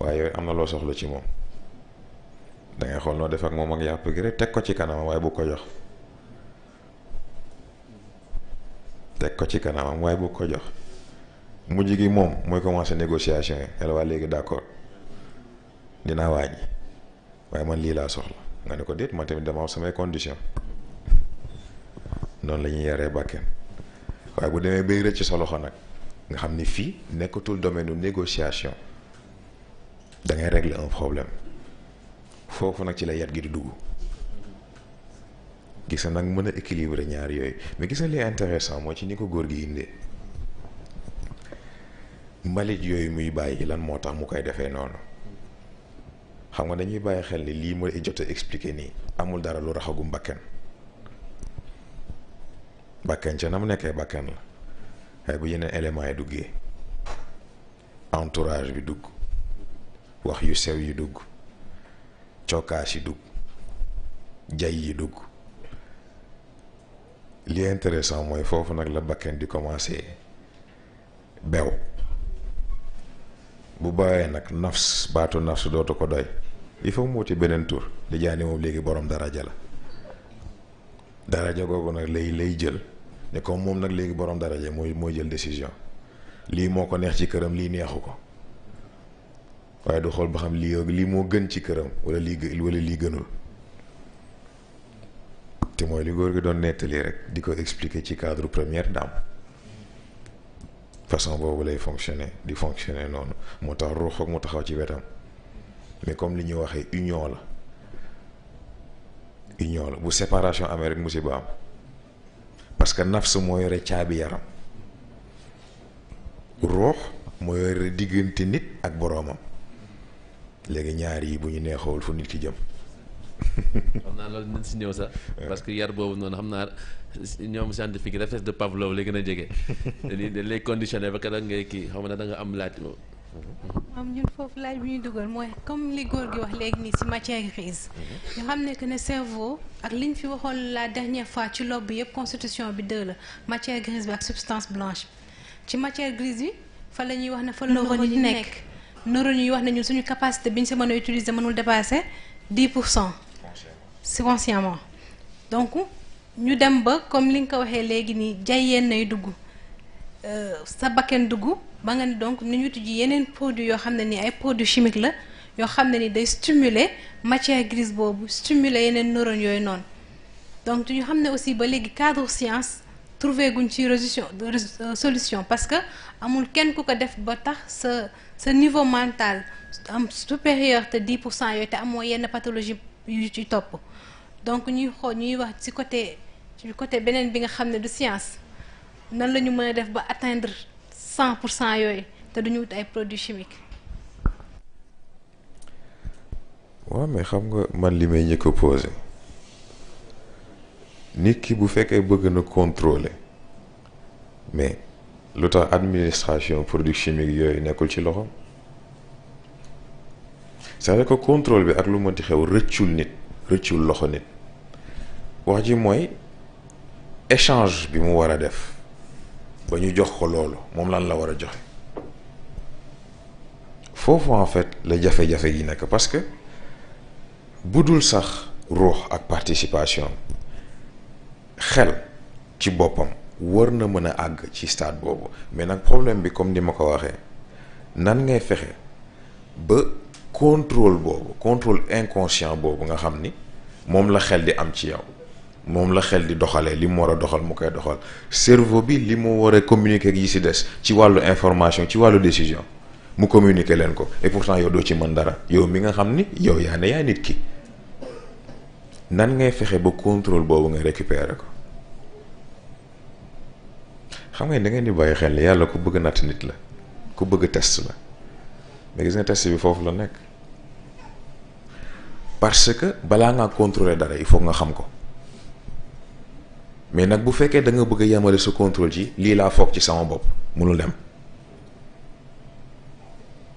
waaye yooyu am na loo soxla ci moom dangay xool noo def ak moom ak yàpp gi rek teg ko ci kanamam waaye bu ko jox teg ko ci kanamam waaye bu ko jox mujj gi moom mooy commencer négociation yi yàlla waa léegi d'accord dinaa wàññi waaye man lii laa soxla nga ne ko déet man tamit dama am samay condition noonu la ñuy yaree bàkkeen waaye bu demee bay rëcc sa loxo nag nga xam ni fii nekkatul domaine u négociation da ngay régler un problème foofu nag ci la yat gi di dugg gis na nag mën a équilibrer ñaar yooyu mais gis na li intéressant mooy ci ni ko góor gi indee mbalit yooyu muy bàyyi lan moo tax mu koy defee noonu xam nga dañuy bàyyi xel ni lii mooy jot a expliquer nii amul dara lu raxagu bakken bakken ca na mu nekkee bakken la waaye bu yeneen éléments yi duggee entourage bi dugg wax yu sew yi dugg cokkaas yi dugg jay yi dugg li intéressant mooy foofu nag la bakken di commencer bew bu bàyyee nag nafs baatu nafs dootu ko doy il faut mu wuti beneen tur di jaani moom léegi borom daraja la daraja googu nag lay jël ne comme moom nag léegi borom daraja mooy jël décision lii moo ko neex ci këram lii neexu ko waaye du xool ba xam lii moo gën ci këram wala lii gënul te mooy li góor gi doon nettali rek di ko expliquer ci cadre première dame façon boobu lay fonctionner noonu moo tax ruux ak mu taxaw ci wetam mais comme li ñuy waxee union la bu séparation amee rek musiba am parce que nafs moo yore caabi yaram ruux moo yore diggante nit ak boroomam léegi ñaar yi bu ñu neexawul fu nit ki jëm. xam naa loolu nañ si ñëw sax parce que yar boobu noonu xam naa ñoom scientifique réflexe de Pavlov lay gën a jege lay conditionné ba keroog ngay kii xam na da nga am laaj. am ñun foofu laaj bi ñuy dugal mooy comme li góor gi wax léegi nii ci matière grise. ñu xam ne que ne cerveau ak li ñu fi waxoon la dernière fois ci lobe bi yëpp constitution bi 2 la matière grise bi ak substance blanche ci matière grise bi fa la ñuy wax ne fa la neurones yi nekk. neurones yi wax ne ñun suñu capacité bi ñu si mën a utiliser mënul dépasser 10%. si consciemment donc ñu dem ba comme li nga ko waxee léegi nii jay yenn nay dugg sa bakken dugg ba nga ni donc ni ñu tudd yeneen produits yoo xam ne ni ay produits chimiques la yoo xam ne ni day stimuler matière grise boobu stimuler yeneen neurones yooyu noonu donc ñu xam ne aussi ba léegi cadre science trouvé guñ ci solution parce que amul kenn ku ko def ba tax sa niveau mental am supérieur te 10% yooyu te amoo yenn pathologie yu ci topp donc ñuy xool ñuy wax ci côté beneen bi nga xam ne du science nan la ñu mën a def ba atteindre 100% yooyu te duñu wut ay produits chimiques. waaw mais xam nga man li may njëkk a posé nit ki bu fekkee bëgg na contrôler mais lu tax administration produits chimiques yooyu nekkul ci loxo c'est-à-dire que contrôle bi ak lu mënti xew rëccul loxo nit wax ji mooy échange bi mu war a def ba ñu jox ko loolu moom lan la war a joxe foofu en fait la jafe-jafe yi nekk parce que budul sax ruux ak participation xel ci boppam war na mën a àgg ci stade boobu mais nag problème bi comme ni ma ko waxee nan ngay fexe ba contrôle inconscient boobu nga xam ni moom la xel di am ci yow moom la xel di doxalee li mu war a doxal mu koy doxal cerveau bi li mu war a communiquer ak yi ci des ci wàllu information ci wàllu décision mu communiquer leen ko et pourtant yow doo ci mën dara yow mi nga xam ni yow yaa ne yaa nit ki nan ngay fexe ba contrôle boobu nga récupérer ko xam nga da ngeen di bàyyi xel yàlla ku bëgg natt nit la ku bëgg test la mais gis nga test bi foofu la nekk parce que balaa ngaa contrôler dara il faut nga xam ko mais nag bu fekkee da nga bëgg a yemale sa contrôle ci lii laa foog ci sama bopp munul dem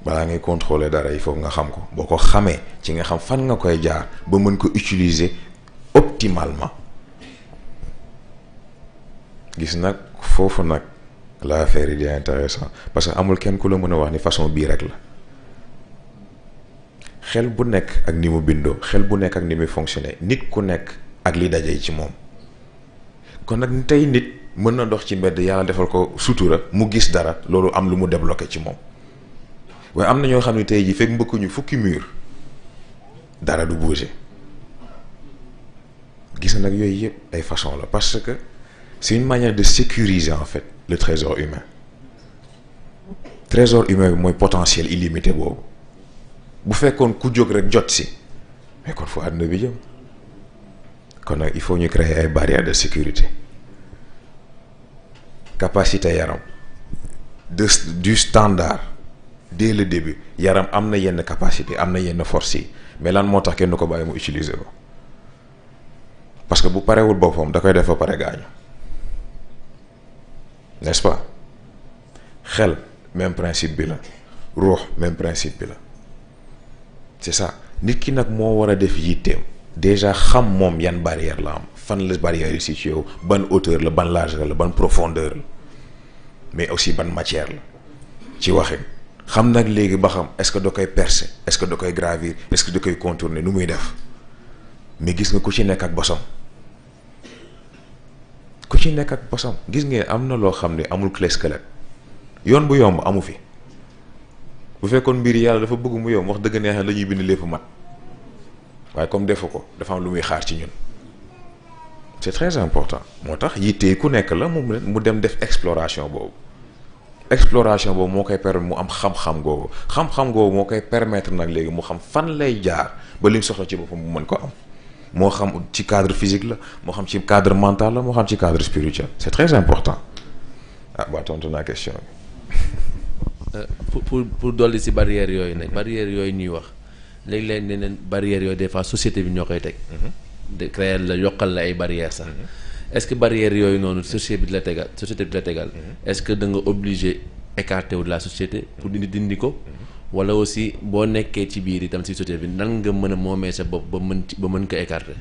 balaa ngay contrôler dara il faut nga xam ko boo ko xamee ci nga xam fan nga koy jaar ba mën ko utiliser optimalement gis nag foofu nag la affaire yi di intéressant parce que amul kenn ku la mën a wax ni façon bii rek la xel bu nekk ak ni mu bindoo xel bu nekk ak ni muy fonctionner nit ku nekk ak li daje ci moom kon nag tey nit mën na dox ci mbedd yàlla defal ko sutura mu gis dara loolu am lu mu débloqué ci moom waaye am na ñoo xam ne tey jii fekk mbëkkuñu fukki mur dara du bouger gis na nag yooyu yëpp ay façon la parce que c'est une manière de sécuriser en fait le trésor humain bi mooy potentiel illimité boobu bu fekkoon ku jóg rek jot si mais kon fu àdduna bi jëm kon nag il faut ñu créer ay barrières de sécurité capacité yaram du standard dès le début yaram am na yenn capacité am na yenn force yi mais lan moo tax kenn du ko bàyyi mu utiliser ko parce que bu parewul boppam da koy def ba pare gaañu n'est-ce pas xel même principe bi la ruux même principe bi la c'est ça nit ki nag moo war a def yitteem déjà xam moom yan barrière la am fan la barrière yi situé yow ban hauteur la ban largeur la ban profondeur la mais aussi ban matière la ci waxin xam nag léegi ba xam est-ce que da koy percer est-ce que da koy gravir est-ce que da koy contourner nu muy def mais gis nga ku ci nekk ak bosam gis ngeen am na loo xam ne amul clé squelette yoon bu yomb amu fi bu fekkoon mbir yi yàlla dafa bëgg mu yomb wax dëgg neex la ñuy bind lépp mat waaye comme defu ko dafa am lu muy xaar ci ñun c'est très important moo tax yitte ku nekk la mu dem def exploration boobu moo koy permettre mu am xam-xam googu moo koy permettre nag léegi mu xam fan lay jaar ba lim soxla ci boppam mu mën ko am moo xam ci cadre physique la moo xam ci cadre mental la moo xam ci cadre spirituel c'est très important ba tontu naa question bi. pour dolli si barrières yooyu nag barrières yooyu ñuy wax léeg-léeg ne neen barrières yooyu des fois société bi ñoo koy teg. de créer la yokkal la ay barrières sax. est-ce que barrières yooyu noonu société bi la tegal est-ce que da nga obligé écarter wu de la société pour dindi ko. wala aussi boo nekkee ci biir itam ci société bi nan nga mën a moomee sa bopp ba mën ko écarter.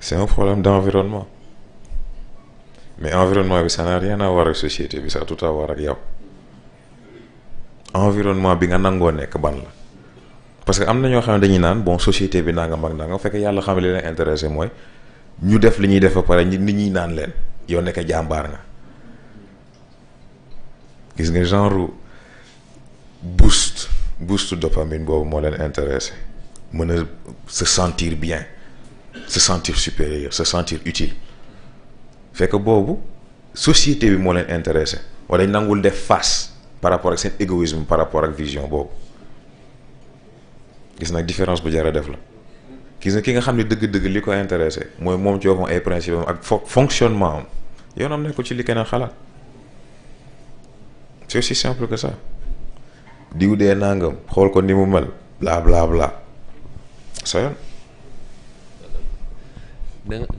c'est un problème d'environnement mais environnement bi ça n'a rien à voir ak société bi ça a tout à voir ak yow environnement bi nga nangoo nekk ban la parce que am na ñoo xam ne dañuy naan bon société bi nangam ak nangam fekk yàlla xam ne li leen intéressé mooy ñu def li ñuy def ba pare nit ñi naan leen yow nekk jàmbaar nga gis nga genre boost dopamine boobu moo leen intéressé mën a se sentir bien se sentir supérieur se sentir utile fekk boobu société bi moo leen intéressé wala nangul def face par rapport ak seen égoïsme par rapport ak vision boobu gis nag différence bu jar a def la gis nga ki nga xam ne dëgg-dëgg li ko intéressé mooy moom ci boppam ay principe am ak fonctionnement am yoonam nekkul ci li keneen xalaat c'est aussi simple que ça diw dee nangam xool ko ni mu mel bla bla bla sa yoon.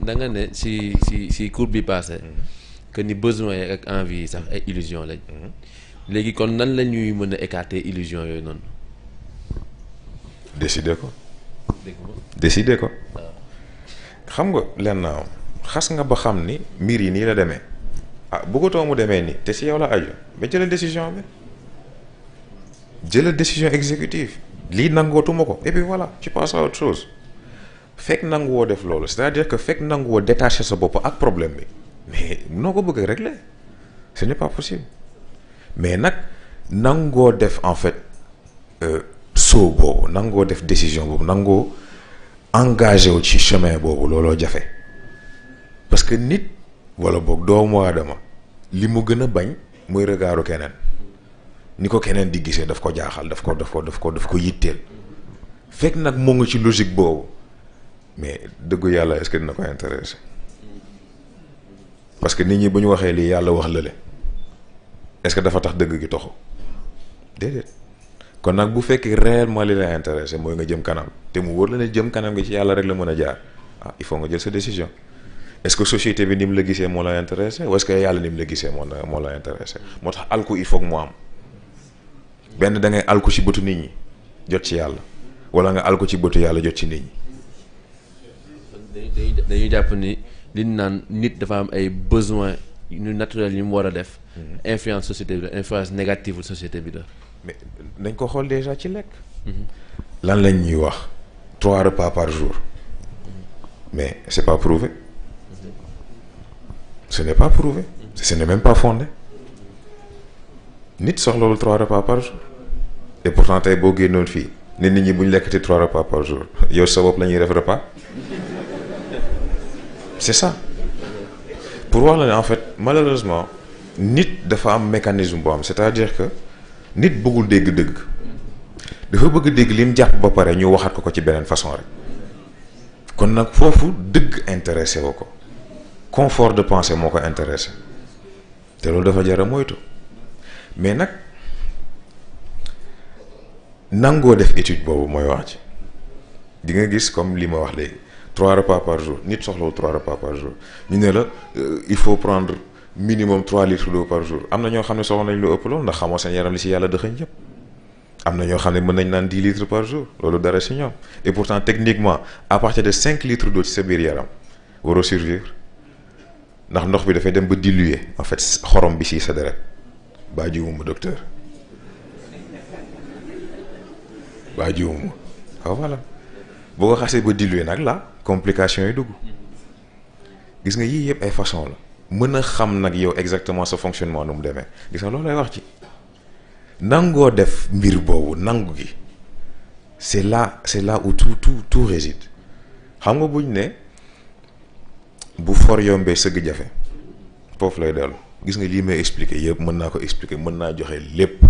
da nga ne si cours bi passé que ni besoin yi ak envie yi sax ay illusion lañ léegi kon nan la ñuy mën a écarter illusion yooyu noonu. décider ko xam nga leen naaw xas nga ba xam ni mbir yi nii la demee bëggatoo mu demee nii te si yow la aju ba jëlal décision bi jëlal décision exécutive lii nangootuma ko et puis voilà tu passes à autre chose fekk nanguwoo def loolu c'est-à-dire que fekk nanguwoo détacher sa bopp ak problème bi mais noo ko bëgg régler ce n'est pas possible mais nag nangoo def en fait soo boobu nangoo def décision boobu nangoo engagé wu ci chemin boobu looloo jafe parce que nit wala boog doomu aadama li mu gën a bañ mooy regaaru keneen ni ko keneen di gisee daf ko jaaxal daf ko yitteel fekk nag moo ngi ci logique boobu mais dëggu yàlla est-ce que dina ko intéressé parce que nit ñi bu ñu waxee lii yàlla wax lële est-ce que dafa tax dëgg gi toxu déedéet kon nag bu fekkee réellement li la intéressé mooy nga jëm kanam te mu wóor la ne jëm kanam gi ci yàlla rek la mën a jaar il faut nga jël sa décision est-ce que société bi ni mu la gisee moo la intéressé ou est-ce que yàlla ni mu la gisee moo la intéressé moo tax alku il faut que mu am benn da ngay alku ci bëtu nit ñi jot ci yàlla wala nga alku ci bëtu yàlla jot ci nit ñi. dañuy jàpp ni li ñu naan nit dafa am ay besoins yu naturels yu mu war a def. influence société bi la influence négative société bi la. mais dañ ko xool déjà ci lekk. lan lañ ñuy wax 3 repas par jour mais c'est pas prouvé ce n'est pas prouvé ce n'est même pas fondé nit soxlawul 3 repas par jour et pourtant tey boo génnoon fii nit ñi bu ñu lekkati 3 repas par jour yow sa bopp la ñuy def repas c'est ça pour wax la ne en fait malheureusement nit dafa am mécanisme boo am c'est-à-dire que nit bëggul dégg dëgg dafa bëgg dégg li mu jàpp ba pare ñu waxaat ko ci beneen façon rek kon nag foofu dëgg intéressé woo ko confort de pensée moo ko intéressé te loolu dafa jar a moytu mais nag nangoo def étude boobu mooy wax ci di nga gis comme li ma wax léegi 3 repas par jour nit soxlawul 3 repas par jour ñu ne la il faut prendre minimum 3 litres d'eau par jour am na ñoo xam ne soxla nañ lu ëpp loolu ndax xamoo seen yaram li ci yàlla dëxëñ yëpp am na ñoo xam ne mën nañ naan 10 litres par jour loolu dara ci ñoom et pourtant techniquement à partir de 5 litres d'eau ci sa biir yaram waroo survivre ndax ndox bi dafay dem ba diluer en fait xorom bi ci sa deret baa jiwuma docteur baa jiwuma waaw voilà boo ko xasee ba diluer nag la complication yi dugg gis nga yii yëpp ay façon la mën a xam nag yow exactement sa fonctionnement nu mu demee gis nga loolu lay wax ci nangoo def mbir boobu nangu gi c'est là où tout réside xam nga buñ ne bu for yombee sëgg jafe foofu lay dellu gis nga lii may expliquer yëpp mën naa ko expliquer mën naa joxe lépp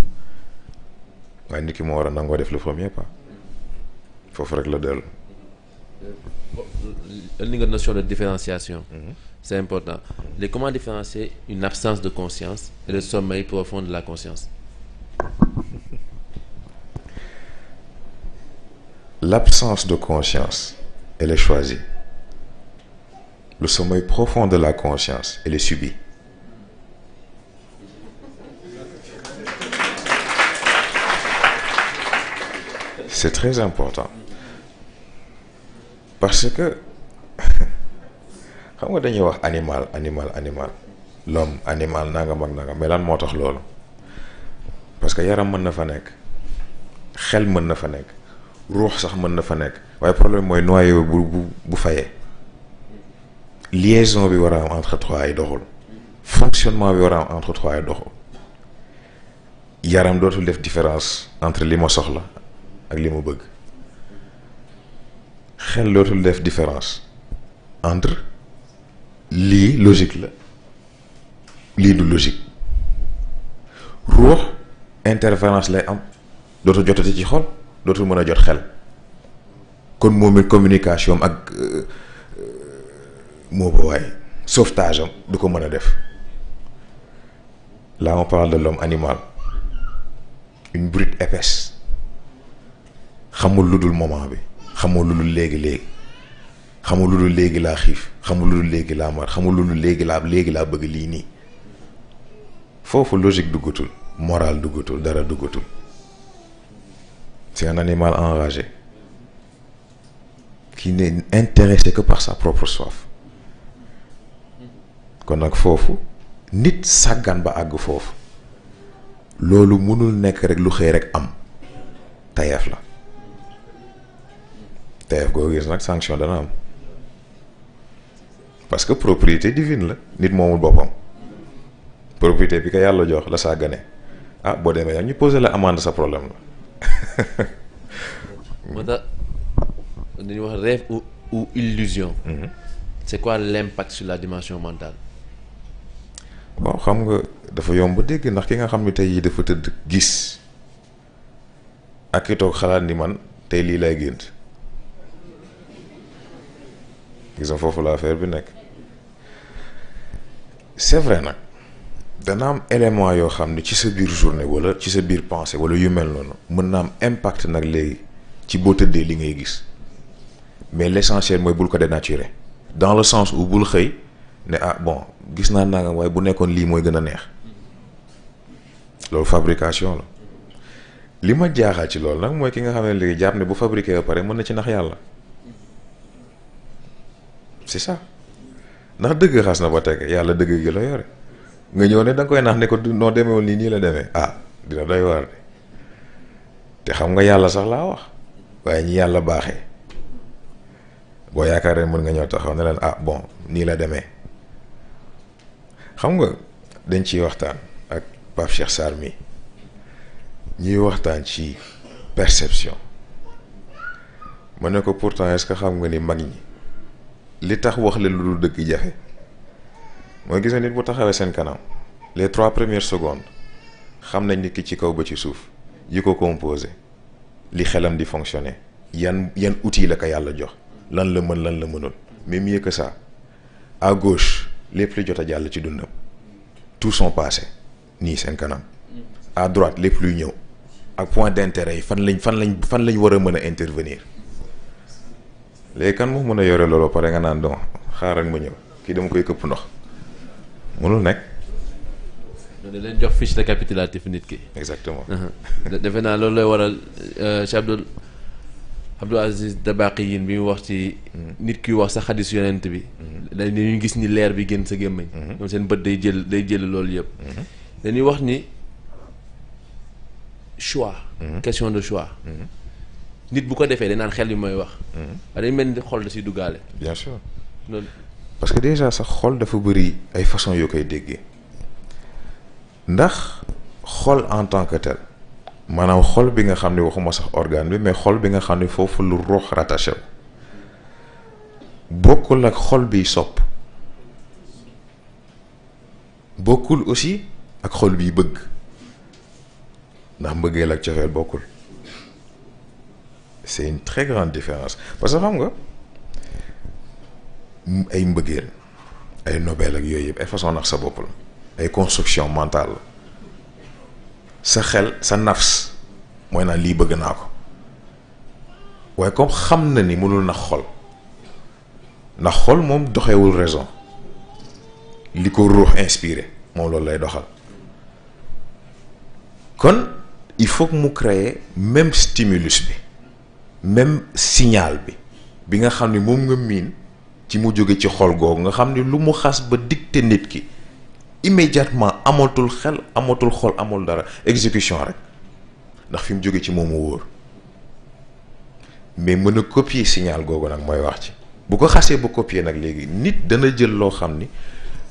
waaye nit ki moo war a nangoo def le premier pas foofu rek la dellu. li nga notion de différenciation. C'est important. Mais comment différencier une absence de conscience et le sommeil profond de la conscience? L'absence de conscience, elle est choisie. Le sommeil profond de la conscience, elle est subie. C'est très important. Parce que xam nga dañuy wax animal l'homme animal nangam ak nangam mais lan moo tax loolu parce que yaram mën na fa nekk xel mën na fa nekk ruux sax mën na fa nekk waaye problème mooy noyau bu fayee liaison bi war a am entre trois ay doxul fonctionnement bi war a am entre trois ay doxul yaram dootul def différence entre li ma soxla ak li ma bëgg xel dootul def différence entre lii logique la lii du logique ruux interférence lay am dootul jotati ci xol dootul mën a jot xel kon moom it communication ak moo ba waaye sauvetage am du ko mën a def là on parle de l'homme animal une brute épaisse xamul lu dul moment bi xamul lu dul léegi xamul lu dul léegi laa xiif xamul lu dul léegi laa mar xamul lu dul léegi laa bëgg lii nii foofu logique duggatul moral duggatul dara duggatul c'est un animal enragé qui n'est intéressé que par sa propre soif kon nag foofu nit sàggan ba àgg foofu loolu mënul nekk rek lu xëy rek am tayeef la tayeef goo gis nag sanction dana am parce que propriété divine la nit moomul boppam propriété bi ko yàlla jox la sàggane ah boo demee nag ñu posé la amende sa problème la moo tax dañuy wax rêve ou illusion. C'est quoi l'impact sur la dimension mentale? bon xam nga dafa yomb dégg ndax ki nga xam ne tey yi dafa tëdd gis ak ki toog xalaat ni man tey lii lay gént gis nga foofu la affaire bi nekk c'est vrai nag dana am élément yoo xam ne ci sa biir journée wala ci sa biir pensée wala yu mel noonu mën na am impact nag léegi ci boo tëddee li ngay gis mais l'essentiel mooy bul ko dénaturer dans le sens où bul xëy ne ah bon gis naa nangam waaye bu nekkoon lii mooy gën a neex loolu fabrication la li ma jaaxal ci loolu nag mooy ki nga xam ne léegi jàpp ne bu fabriqué ba pare mën na ci nax yàlla c'est ça ndax dëgg xas na ba teg yàlla dëgg gi la yore nga ñëw ne da nga koy nax ne ko noo demewoon nii la demee ah dina doy waar de te xam nga yàlla sax laa wax waaye ñi yàlla baaxee boo yaakaaree mën nga ñëw taxaw ne leen ah bon nii la demee xam nga dañ ciy waxtaan ak Pape Cheikh Sarr mi ñuy waxtaan ci perception ma ne ko pourtant est-ce que xam nga ni mag ñi li tax wax leen lu dul dëgg jafe mooy gis nga nit bu taxawee seen kanam les 3 premières secondes xam nañ nit ki ci kaw ba ci suuf yi ko composé li xelam di fonctionner yan outils la ko yàlla jox lan la mën lan la mënul mais mieux que ça à gauche lépp li jot a jàll ci dundam tout son passé nii seen kanam à droite lépp luy ñëw ak point d'intérêt yi fan lañ war a mën a intervenir léegi kan moo mën a yore loolu pare nga naan don xaaral ma ñëw kii dama koy këpp ndox mënul nekk. da leen jox fiche récapitulatif nit ki. exactement. defe naa loolu lay waral Cheikh Abdou Aziz Dabakh yin bi mu wax ci nit kuy wax sa xadis yonent bi dañuy gis ni leer bi génn sa gémmañ ñoom seen bët day jël loolu yëpp dañuy wax ni choix question de choix nit bu ko defee dañ naan xel bi mooy wax waaye dañ mel ni xol da si duggaale bien sûr loolu parce que déjà sax xol dafa bëri ay façon yoo koy déggee ndax xol en tant que tel maanaam xol bi nga xam ne waxuma sax organe bi mais xol bi nga xam ne foofu lu ruux rattaché wu bokkul ak xol biy sopp bokkul aussi ak xol biy bëgg ndax mbëggeel ak cofeel bokkul c'est une très grande différence parce que xam nga ay mbëggeel ay nobel ak yooyu yëpp ay façon nax sa bopp la ay construction mentale la sa xel sa nafs mooy naan lii bëgg naa ko waaye comme xam na ni mënul nax xol ndax xol moom doxewul raison li ko ruux inspiré moom loolu lay doxal kon il faut que mu créer même stimulus bi même signal bi nga xam ni moom nga miin ci mu jóge ci xol googu nga xam ni lu mu xas ba dicté nit ki immédiatement amatul xel amatul xol amul dara exécution rek ndax fi mu jóge ci moom mu wóor mais mën a copier signal googu nag mooy wax ci bu ko xasee ba copier nag léegi nit dana jël loo xam ni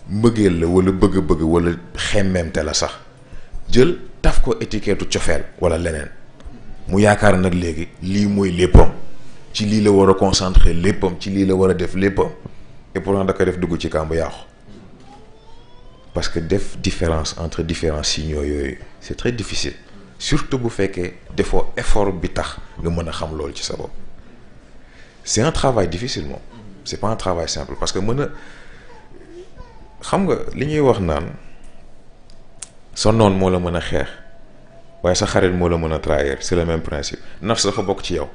mbëggeel la wala bëgg-bëgg wala xemmeemte la sax jël taf ko étiquette cofeel wala leneen mu yaakaar nag léegi lii mooy léppam ci lii la war a concentrer léppam ci lii la war a def léppam et pourtant da ko def dugg ci kàmb yàqu parce que def différence entre différents signaux yooyu c'est très difficile surtout bu fekkee defoo effort bi tax nga mën a xam loolu ci sa bopp c'est un travail difficile moom c'est pas un travail simple parce que mën a xam nga li ñuy wax naan sa noon moo la mën a xeex waaye sa xarit moo la mën a trahir c'est le même principe nafs dafa bokk ci yow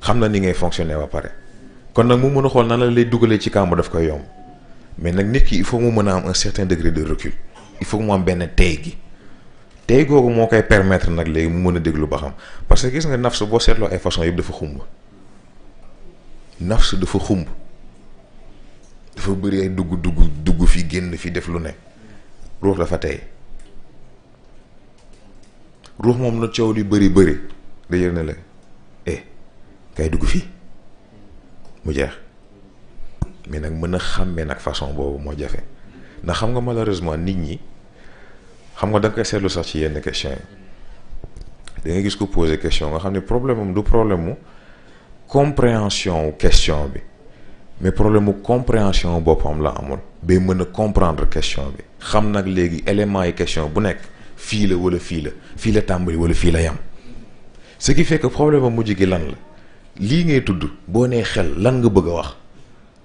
xam na ni ngay fonctionner ba pare kon nag mu mën a xool nan la lay dugalee ci kàmb daf koy yomb mais nag nit ki il faut mu mën a am un certain degré de recul il faut mu am benn tey gi tey googu moo koy permettre nag léegi mu mën a déglu ba xam parce que gis nga nafs boo seetloo ay façon yëpp dafa xumb nafs dafa xumb dafa bëri ay dugg fi génn fi def lu ne ruux dafa tey ruux moom na coow li bëri da yëg ne la kay dugg fii mu jeex mais nag mën a xàmmee nag façon boobu moo jafe ndax xam nga malheureusement nit ñi xam nga da nga koy seetlu sax ci yenn question yi da nga gis ko poser question nga xam ne problème am du problème mu compréhension question bi mais problème mu compréhension boppam la amul bay mën a comprendre question bi xam nag léegi éléments yi question bu nekk fii la wala fii la tàmbali wala fii la yam ce qui fait que problème am mujj gi lan la lii ngay tudd boo nee xel lan nga bëgg a wax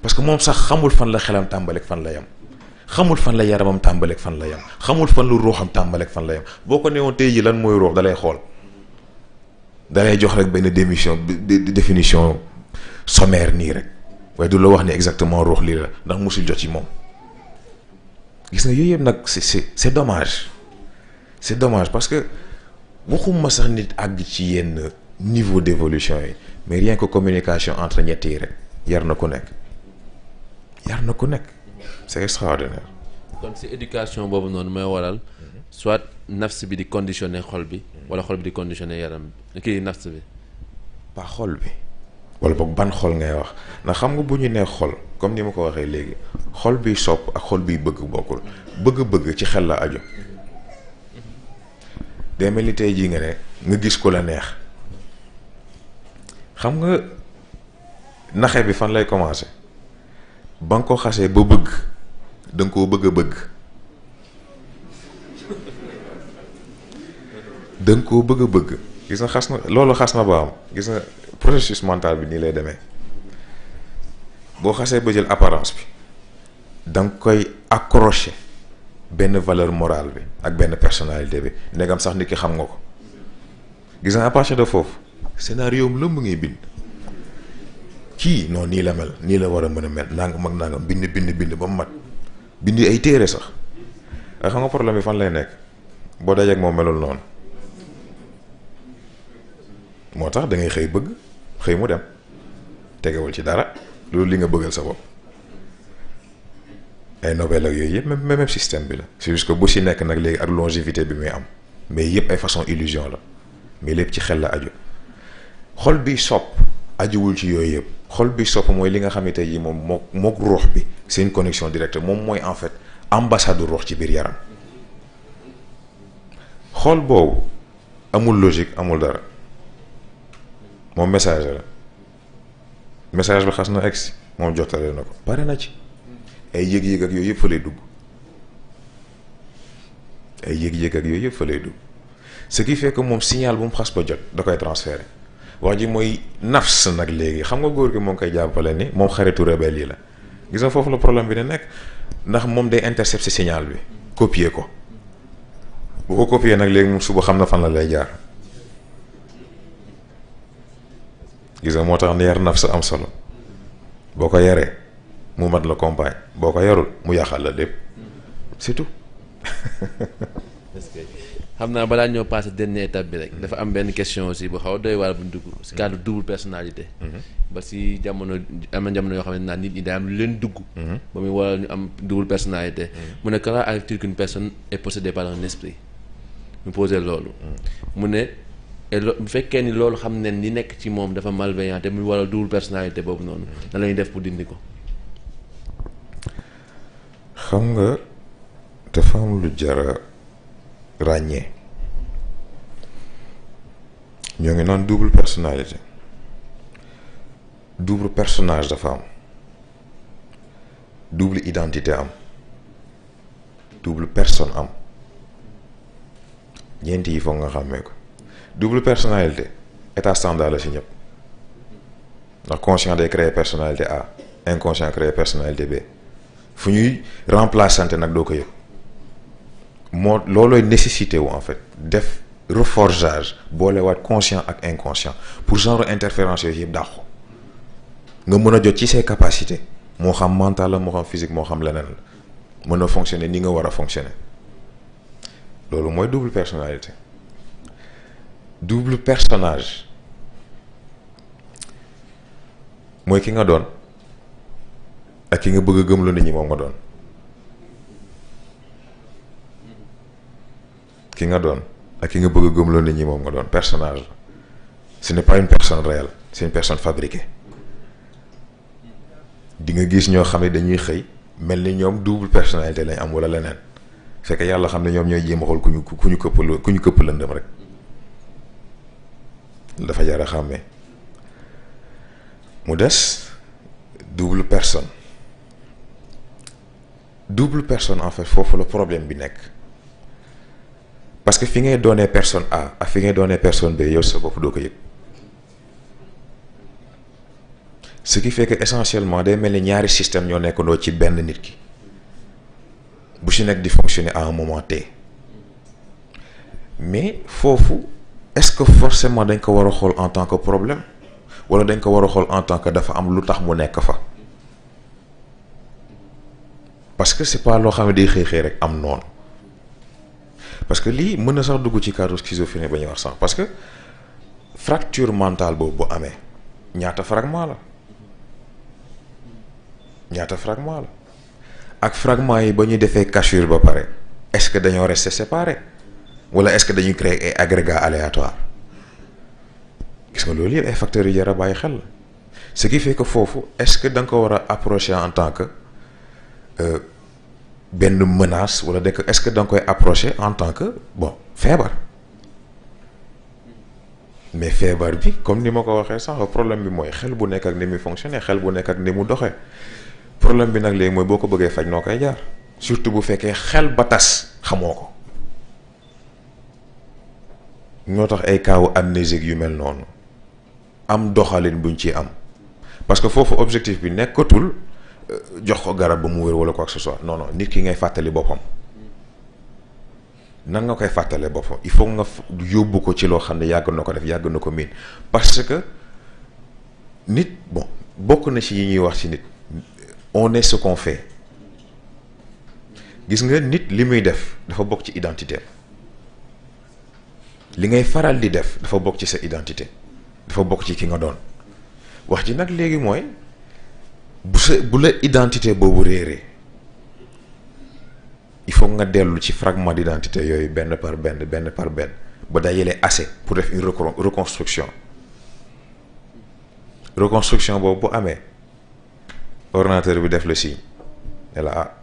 parce que moom sax xamul fan la xelam tàmbaleeg fan la yam xamul fan la yaramam tàmbaleeg fan la yam xamul fan lu ruuxam tàmbaleeg fan la yam boo ko neewoon tey ji lan mooy ruux dalay xool dalay jox rek benn définition sommaire nii rek waaye du la wax ni exactement ruux lii la ndax musul jot ci moom gis nga yooyu yëpp nag c'est dommage c'est dommage parce que waxuma sax nit àgg ci yenn niveau d'évolution yi mais rien que communication entre ñett yi rek yar na ku nekk c'est extraordinaire. kon si éducation boobu noonu mooy waral soit nafs bi di conditionner xol bi wala xol bi di conditionner yaram bi kii nafs bi. pas xol bi wala boog ban xol ngay wax ndax xam nga bu ñu nee xol comme ni ma ko waxee léegi xol biy sopp ak xol biy bëgg bokkul bëgg-bëgg ci xel la aju day mel ni tey jii nga gis ko la neex xam nga naxe bi fan lay commencer ba nga ko xasee ba bëgg da nga koo bëgg a bëgg da nga koo bëgg a bëgg gis nga xas na loolu xas na ba am gis nga processus mental bi nii lay demee boo xasee ba jël apparence bi da nga koy accrocher benn valeur morale bi ak benn personnalité bi ndegam sax nit ki xam nga ko gis nga à partir de foofu scénario am lëmb ngay bind kii non nii la mel nii la war a mën a mel nangam ak nangam bind ba mu mat bind ay téere sax nga xam nga problème bi fan lay nekk boo dajee ak moom melul noonu moo tax da ngay xëy bëgg xëy mu dem tegewul ci dara loolu li nga bëggal sa bopp ay Nobel ak yooyu yëpp même système bi la c'est juste que bu si nekk nag léegi ak longévité bi muy am mais yëpp ay façon illusion la mais lépp ci xel la aju xol bi sopp ajuwul ci yooyu yëpp xol bi sopp mooy li nga xamante yi moom mook ruux bi c'est une connexion directe moom mooy en fait ambassade ruux ci biir yaram xol boobu amul logique amul dara moom message la message bi xas na egsi moom jottale na ko pare na ci ay yëg-yëg ak yooyu yëpp fa lay dugg ay yëg-yëg ak yooyu yëpp fa lay dugg ce qui fait que moom signal bu mu xas ba jot da koy transférer wax ji mooy nafs nag léegi xam nga góor gi moo ngi koy jàppale ni moom xaritu rebelle yi la gis nga foofu la problème bi ne nekk ndax moom day intercepter signal bi copier ko bu ko copier nag léegi moom suba xam na fan la lay jaar gis nga moo tax ne yar nafs am solo boo ko yaree mu mat la compagne boo ko yarul mu yàqal la lépp c'est tout. xam naa balaa ñoo passé dernière étape bi rek dafa am benn question aussi bu xaw a doy waar bu ñu dugg si cadre double personnalité. ba si jamono am na jamono yoo xam ne naan nit ñi day am lu leen dugg. ba muy waral ñu am double personnalité. mu ne comment arrive-t-il qu'une personne est possédée par un esprit mu posé loolu. mu ne bu fekkee ni loolu xam ne ni nekk ci moom dafa malveillant te muy waral double personnalité boobu noonu nan la ñuy def pour dindi ko. xam nga dafa am lu jara ràññee ñoo ngi naan double personnalité, double personnage dafa am, double identité am, double personne am, ñeenti yi foog nga xàmmee ko. Double personnalité état standard la si ñëpp, ndax conscient day créer personnalité A, inconscient créer personnalité B. fu ñuy remplaçante nag doo ko yëg, moo loolooy nécessité wu en fait def reforgeage boolewaat conscient ak inconscient pour genre interférence yooyu yëpp dàqu nga mën a jot ci ses capacités, moo xam mental la moo xam physique moo xam leneen la, mën a fonctionner ni nga war a fonctionner. loolu mooy double personnalité. Double personnage mooy ki nga doon ak ki nga bëgg a gëmloo nit ñi moom nga doon. ki nga doon ak ki nga bëgg a gëmloo nit ñi moom nga doon personnage la. Ce n'est pas une personne réelle, c'est une personne fabriquée. di nga gis ñoo xam ne dañuy xëy mel ni ñoom double personnalité lañ am wala leneen fekk yàlla xam ne ñoom ñooy jéem a xool ku ñu këpp lëndëm rek. dafa jar a xàmmee. mu des double personne. Double personne en fait foofu la problème bi nekk parce que fi ngay doonee personne A ak fi ngay doonee personne B yow sa bopp doo ko yëg. Ce qui fait que essentiellement day mel ni ñaari système ñoo nekkandoo ci benn nit ki bu si nekk di fonctionner à un moment T. mais foofu est-ce que forcément dañ ko war a xool en tant que problème wala dañ ko war a xool en tant que dafa am lu tax mu nekk fa. parce que c'est pas loo xam ne day xëy rek am noonu parce que lii mën na sax dugg ci cadre schizophrénie ba ñuy wax sax parce que fracture mentale boobu bu amee ñaata fragment la ak fragment yi ba ñuy defee cassure ba pare est-ce que dañoo rester séparés wala est-ce que dañuy créer ay agrégats aléatoires gis nga loolu yëpp ay facteurs yu jar a bàyyi xel la ce qui fait que foofu est-ce que da nga ko war a approcher en tant que benn menace wala de est-ce que da nga koy approcher en tant que bon feebar. mais feebar bi comme ni ma ko waxee sax problème bi mooy xel bu nekk ak ni muy fonctionner xel bu nekk ak ni mu doxee problème bi nag léegi mooy boo ko bëggee faj noo koy jaar surtout bu fekkee xel ba tas xamoo ko. ñoo tax ay kaawu amnésique yu mel noonu am doxalin buñ ci am parce que foofu objectif bi nekkatul jox ko garab ba mu wér wala quoi que ce soit non non nit ki ngay fàttali boppam. nan nga koy fàttalee boppam il faut nga yóbbu ko ci loo xam ne yàgg na ko def yàgg na ko miin parce que nit bon bokk na ci yi ñuy wax ci nit on est ce qu'on fait gis nga nit li muy def dafa bokk ci identité li ngay faral di def dafa bokk ci sa identité dafa bokk ci ki nga doon wax ji nag léegi mooy bu la identité boobu réeree il faut nga dellu ci fragment d'identité yooyu benn par benn ba dajalee assez pour def une reconstruction boobu bu amee ordinateur bi def le signe ne la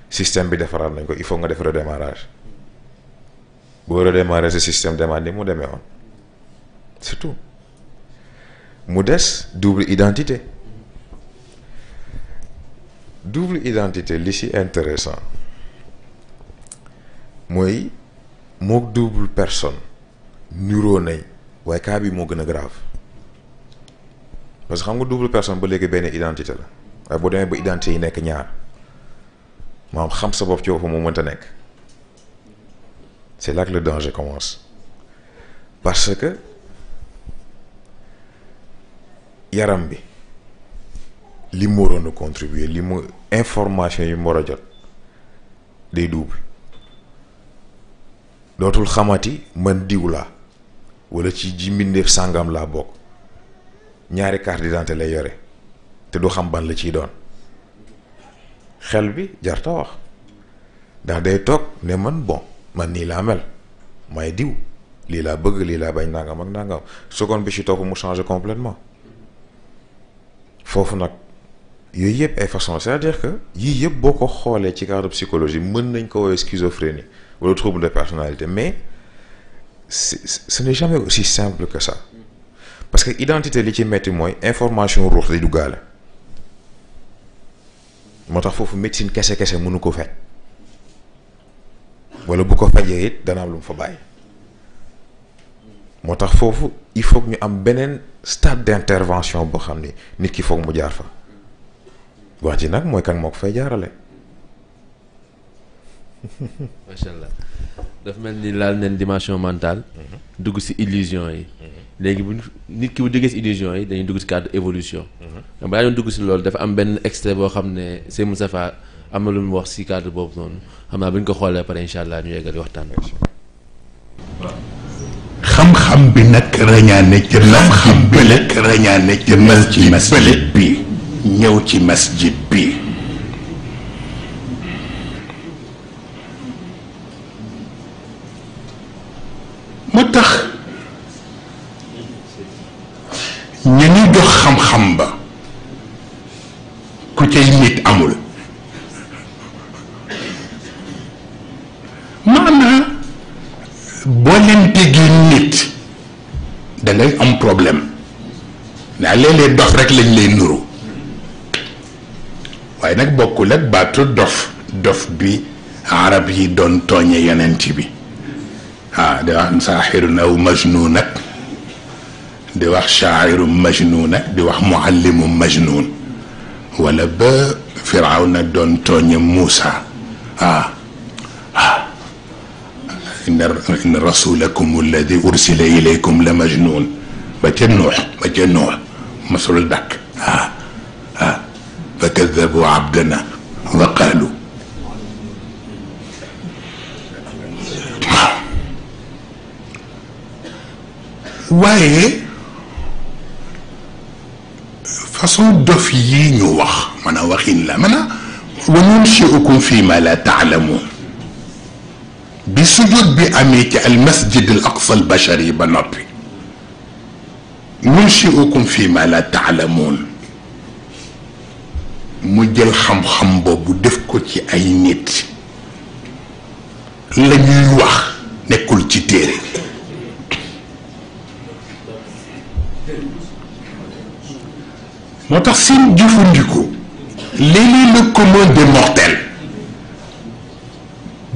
système bi defaraat nañ ko il faut nga def redémarrage boo redémarrer ce système demande ni mu demee woon c'est tout mu des double identité li ci intéressant mooy mook double personne nuroo nañ waaye cas bi moo gën a grave parce que xam nga double personne ba léegi benn identité la waaye boo demee ba identité yi nekk ñaar maanaam xam sa bopp ci boppam moo mënta nekk c'est là que le danger commence parce que yaram bi li mu waroon a contribuer li mu information yi mu war a jot day double dootul xamati man diw laa wala ci ji mbindeef sàngam laa bokk ñaari carte d'identité lay yore te du xam ban la ciy doon xel bi jarta wax ndax day toog ne man nii laa mel may diw lii laa bëgg lii laa bañ nangam ak nangam seconde bi ci topp mu changer complètement foofu nag yooyu yëpp ay façon c'est-à-dire que yii yëpp boo ko xoolee ci cadre psychologie mën nañ ko woowee schizophrénie wala trouble de personnalité, mais ce n'est jamais aussi simple que ça. Parce que identité li ci metti mooy information ruux di duggaale moo tax foofu médecine kese mënu ko faj wala bu ko fajee it dana am lu mu fa bàyyi. moo tax foofu il faut que ñu am beneen stade d'intervention boo xam ni nit ki foog mu jaar fa wax ji nag mooy kan moo ko fay jaarale. macha allah dafa mel ni laal neen dimension mentale. dugg ci illusion yi. léegi bu nit ki bu jógee ci illusion yi dañuy dugg ci cadre évolution. balaa doon dugg ci loolu dafa am benn extrait boo xam ne Sey Moustapha am na lu mu wax ci cadre boobu noonu xam naa bu ñu ko xoolee pare incha allah ñu yeggali waxtaan bi. xam-xam bi nag rañaane ca xam-xam bi nag rañaane ca masjid bi ñëw ci masjid bi moo tax ñu ngi jox xam-xam ba ku cay nit amul maanaam boo leen tegee nit da ngay am problème ndax léeg-léeg dof rek lañ lay nuru waaye nag bokkul ak baatu dof bi arab yi doon tooñe yonent bi di wax saaxirun aw majnuun nag di wax shaa'iru majnuun nag di wax muallimu majnuun wala ba Firawna doon tooñe Muusa إن رسولكم الذي أرسل إليكم لمجنون بجنوح مسؤول دك فكذبوا عبدنا وقالوا waaye façon dof yi ñu wax man a waxin la man a wa nunshi'ukum fi ma la ta'lamun bi sujud bi amee ci al masjid al aqsa al bashari ba noppi nunshi'ukum fi ma la ta'lamun mu jël xam-xam boobu def ko ci ay nit la ñuy wax nekkul ci téere moo tax seen jëfandiku léeg-léeg le commun des mortels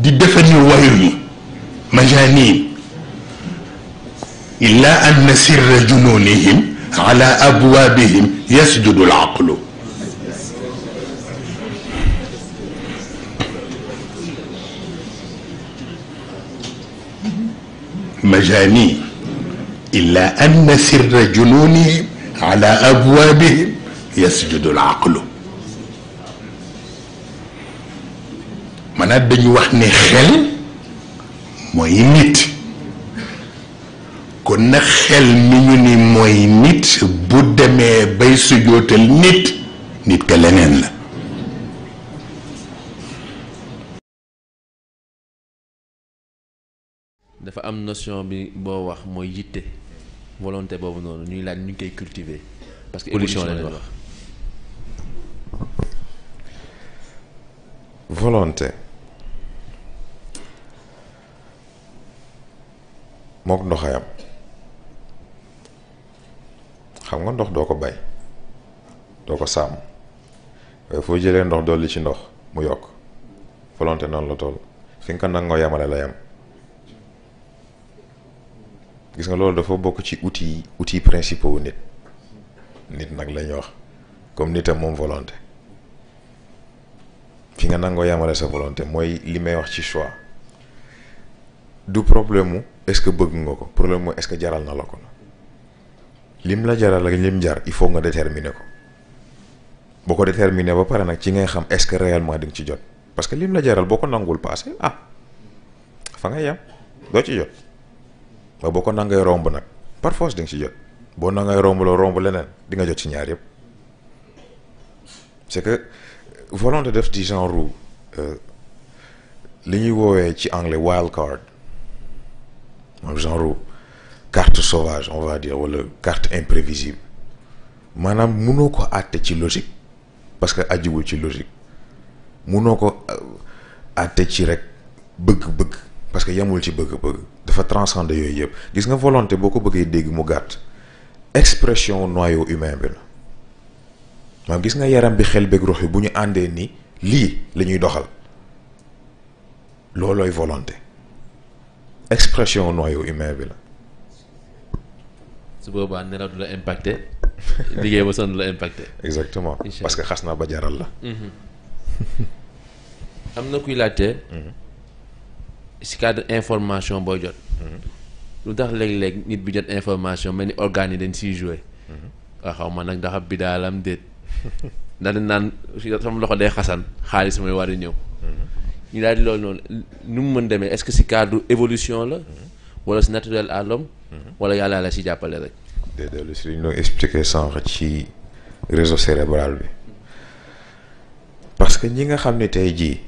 di defe ni wayuñu majanin illa an sirra jununihim ala abwabihim yasjudu al aqlu majanin illa an sirra jununihim ala abwabihim yasjudu al aqlu maanaam dañu wax ne xel mooy nit kon nag xel mi ñu ni mooy nit bu demee bay sujootal nit ka leneen la dafa am notion bi boo wax mooy yitte volonté boobu noonu ñuy laaj ñu ngi koy cultiver parce que évolution la wax volonté mook ndoxayam xam nga ndox doo ko bay doo ko sàmm waaye foo jëlee ndox dolli ci ndox mu yokk volonté noonu la toll fi nga ko nangoo yamale la yam gis nga loolu dafa bokk ci outils principaux nit nag lañuy wax comme nitam moom volonté fi nga nangoo yamale sa volonté mooy li may wax ci choix du problème mu est-ce que bëgg nga ko problème mu est-ce que jaral na la ko lim la jaral ak lim jar il faut nga déterminer ko boo ko déterminer ba pare nag ci ngay xam est-ce que réellement di nga ci jot parce que lim la jaral boo ko nangul passé fa nga yam doo ci jot waaye boo ko nangay romb nag par force di nga ci jot boo nangay romb leneen di nga jot ci ñaar yëpp c'est que volonté def di genre li ñuy woowee ci anglais wild card moom genre carte sauvage on va dire wala carte imprévisible maanaam mënoo ko àtte ci logique parce que ajiwul ci logique munoo ko àtte ci rek bëgg-bëgg parce que yemul ci bëgg-bëgg dafa transcender yooyu yëpp gis nga volonté boo ko bëggee dégg mu gàtt expression noyau humain bi la maanaam gis nga yaram bi xel beeg ruux yi bu ñu àndee ni lii la ñuy doxal loolooy volonté expression noyau humain bi la. su boobaa nelaw du la impacté liggéey ba sonn du la impacté. exactement parce que xas naa ba jaral la. am na kuy laajte. si cadre information booy jot. lu tax léeg-léeg nit bi jot information mel ni organes yi dañ siy joué. waaw xaw ma nag ndax ab bidaalam déet. ndax dañ naan sama loxo day xasan xaalis mooy war a ñëw. ñu daal di loolu noonu nu mu mën demee est-ce que si cadre évolution la. wala c'est naturel à l'homme wala yàlla la si jàppale rek. déedéet si li ñu doon expliqué sànq ci réseau cérébral bi parce que ñi nga xam ne tey jii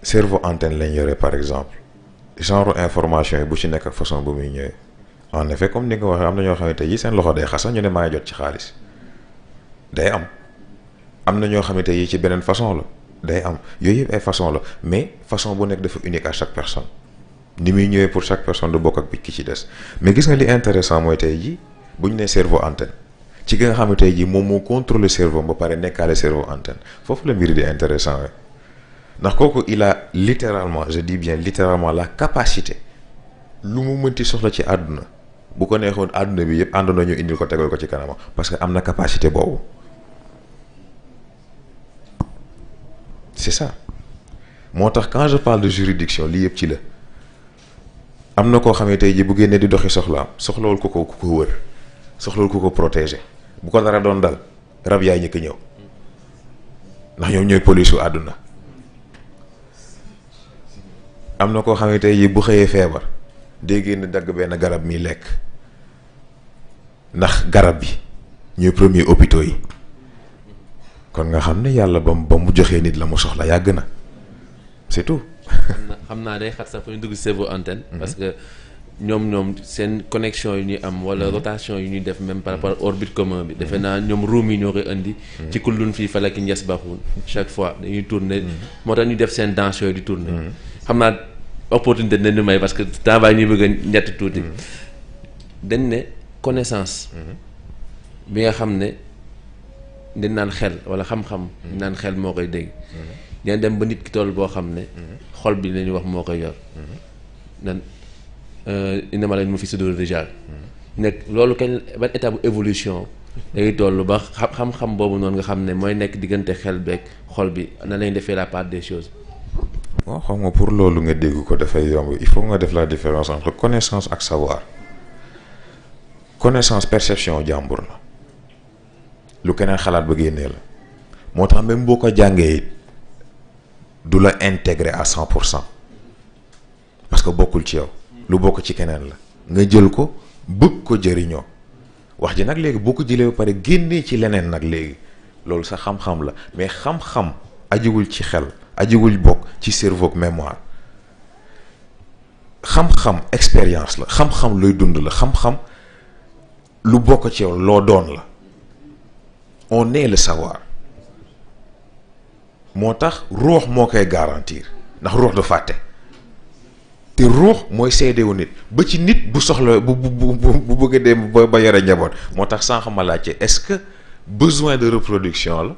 cerveau antenne lañ yore par exemple genre information yi bu ci nekk ak façon bu muy ñëwee en effet comme ni nga waxee am na ñoo xam ne tey jii seen loxo day xasan ñu ne maa ngi jot ci xaalis day am na ñoo xam ne tey jii ci beneen façon la day am yooyu yëpp ay façon la mais façon bu nekk dafa unique à chaque personne. ni muy ñëwee pour chaque personne du bokk ak bi ki ci des mais gis nga li intéressant mooy tey jii bu ñu nee cerveau antenne ci nga xam ne tey jii moom moo contrôler cerveau ba pare nekkaale cerveau antenne foofu la mbir di intéressant rek ndax kooku il a littéralement je dis bien littéralement la capacité lu mu mënti soxla ci àdduna bu ko neexoon àdduna bi yëpp àndoon ñu indil ko tegal ko ci kanamam parce que am na capacité boobu c'est ça moo tax quand je parle de juridiction lii yëpp ci la. am na koo xam ne tey jii bu génnee di doxi soxlaam soxlawul ku ko wër soxlawul ku ko protéger bu ko dara doon dal rab yaay ñëkk ñëw ndax ñoom ñooy police u àdduna am na koo xam ne tey jii bu xëyee feebar day génn dagg benn garab mi lekk ndax garab bi ñooy premier hôpitaux yi kon nga xam ne yàlla ba mu joxee nit la mu soxla yàgg na c'est tout. xam naa day xat sax fu ñu dugg cerveau antenne. parce que ñoom seen connexion yu ñuy am wala rotation yu ñuy def même par rapport orbite commun bi. defe naa ñoom ruum yi ñoo koy indi. ci kullun fii falaki yasbahuun chaque fois dañuy tourner. moo tax ñu def seen danse yooyu di tourner. xam naa opportunité dañ ñu may parce que temps baa ñuy bëgg a ñetti tuuti. dañ ne connaissance. bi nga xam ne dañ naan xel wala xam-xam. naan xel moo koy dégg. dina dem ba nit ki toll boo xam ne. xol bi la ñuy wax moo koy yor. nan inama leen mu fi sudur rijal nekk loolu kañ ban état bu évolution day toll ba xam-xam boobu noonu nga xam ne mooy nekk diggante xel beeg xol bi na lañ defee la part des choses. waaw xam nga pour loolu nga dégg ko dafay yomb il faut nga def la différence entre connaissance ak savoir connaissance perception jàmbur la lu keneen xalaat ba génnee la moo tax même boo ko jàngee it du la intégrer à 100% parce que bokkul ci yow lu bokk ci keneen la nga jël ko bëgg ko jëriñoo wax ji nag léegi boo ko jëlee ba pare génnee ci leneen nag léegi loolu sa xam-xam la mais xam-xam ajiwul ci xel ajiwul bokk ci cerveau ak mémoire xam-xam expérience la xam-xam looy dund la xam-xam lu bokk ci yow loo doon la on est le savoir moo tax ruux moo koy garantir ndax ruux du fàtte te ruux mooy seedewu nit ba ci nit bu soxla bu bëgg a dem ba yore njaboot moo tax sànq ma laajte est-ce que besoin de reproduction la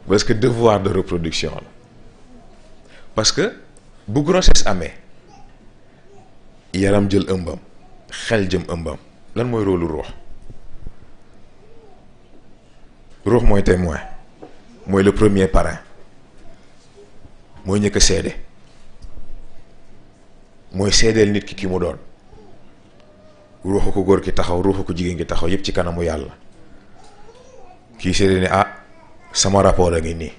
parce que devoir de reproduction la parce que bu grossesse amee yaram jël ëmbam xel jëm ëmbam lan mooy rôle ruux ruux mooy témoin mooy le premier parrain mooy ñëkk a seede mooy seedeel nit ki mu doon ruuxu ko góor ki taxaw ruuxu ko jigéen ki taxaw yépp ci kanamu yàlla kii seede ni ah sama rapport a ngi nii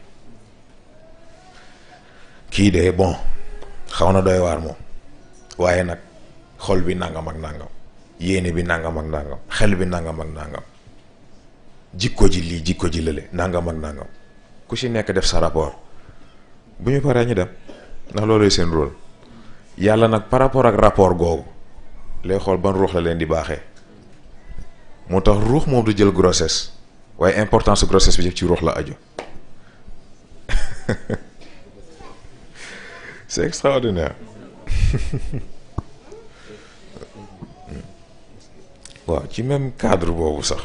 kii de bon xaw na doy waar moom waaye nag xol bi nangam ak nangam yéene bi nangam ak nangam xel bi nangam ak nangam jikko ji lii jikko ji lële nangam ak nangam ku ci nekk def sa rapport bu ñu paree ñu dem ndax looluy seen rôle yàlla nag par rapport ak rapport googu lay xool ban ruux la leen di baaxee moo tax ruux moom du jël grossesse waaye importance grossesse bi yëpp ci ruux la aju c'est extraordinaire. waaw ci même cadre boobu sax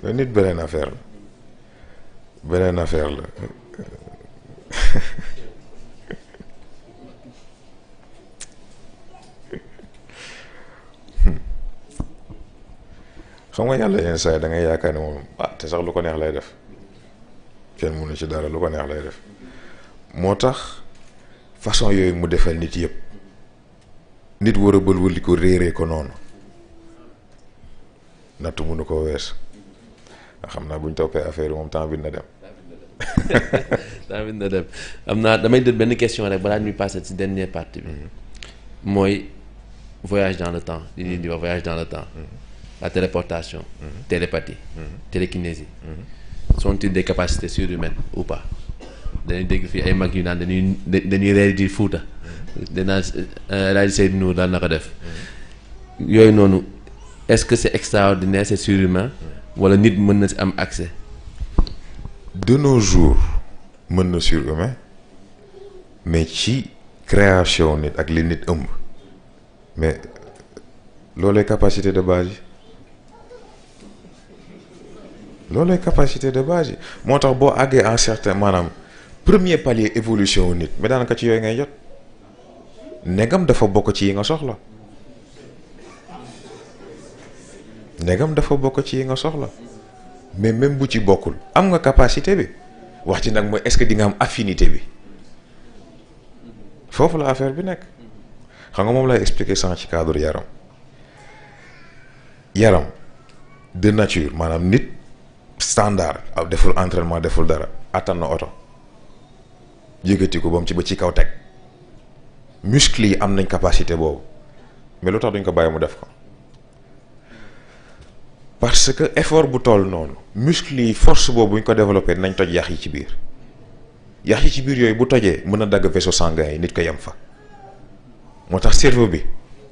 la nit beneen affaire la xam nga yàlla yenn saa yi da ngay yaakaar ne moom te sax lu ko neex lay def kenn mënu ci dara, lu ko neex lay def. moo tax façon yooyu mu defal nit yëpp nit war a bëlwali ko réeree ko noonu nattu mënu ko wees. xam naa buñ toppee affaire yi moom temps bi na dem. temps bi na dem am naa damay jël benn question rek balaa ñuy passer ci dernière partie bi. mooy voyage dans le temps li ñuy di wax voyage dans le temps. la téléportation. télépathie. télékinésie. sont-ils des capacités surhumaines ou pas. dañuy dégg fii ay mag yu naan dañuy reer di Fuuta. danaa laaj Seydou Nour daal na ko def. yooyu noonu est-ce que c'est extraordinaire, c'est surhumain. wala nit mën na ci am accès. de nos jours mën na surhumain mais ci création nit ak li nit ëmb mais loolay capacité de base yi loolay capacité de base yi moo tax boo àggee en certain maanaam premier palier évolution wu nit mais daanaka ci yooyu ngay jot ndegam dafa bokk ci yi nga soxla ndegam dafa bokk ci yi nga soxla mais même bu ci bokkul am nga capacité bi wax ci nag mooy est-ce que di nga am affinité bi foofu la affaire bi nekk xam nga moom lay expliquer sans ci cadre yaram de nature maanaam nit standard deful entraînement deful dara attan na oto yëkkati ko ba mu ci ba ci kaw teg muscle yi am nañ capacité boobu mais lu tax duñ ko bàyyi mu def ko parce que effort bu toll noonu muscle yi force boobu bu ñu ko développé nañ toj yax yi ci biir yooyu bu tojee mën a dagg vaisseau sanguin yi nit ko yem fa moo tax cerveau bi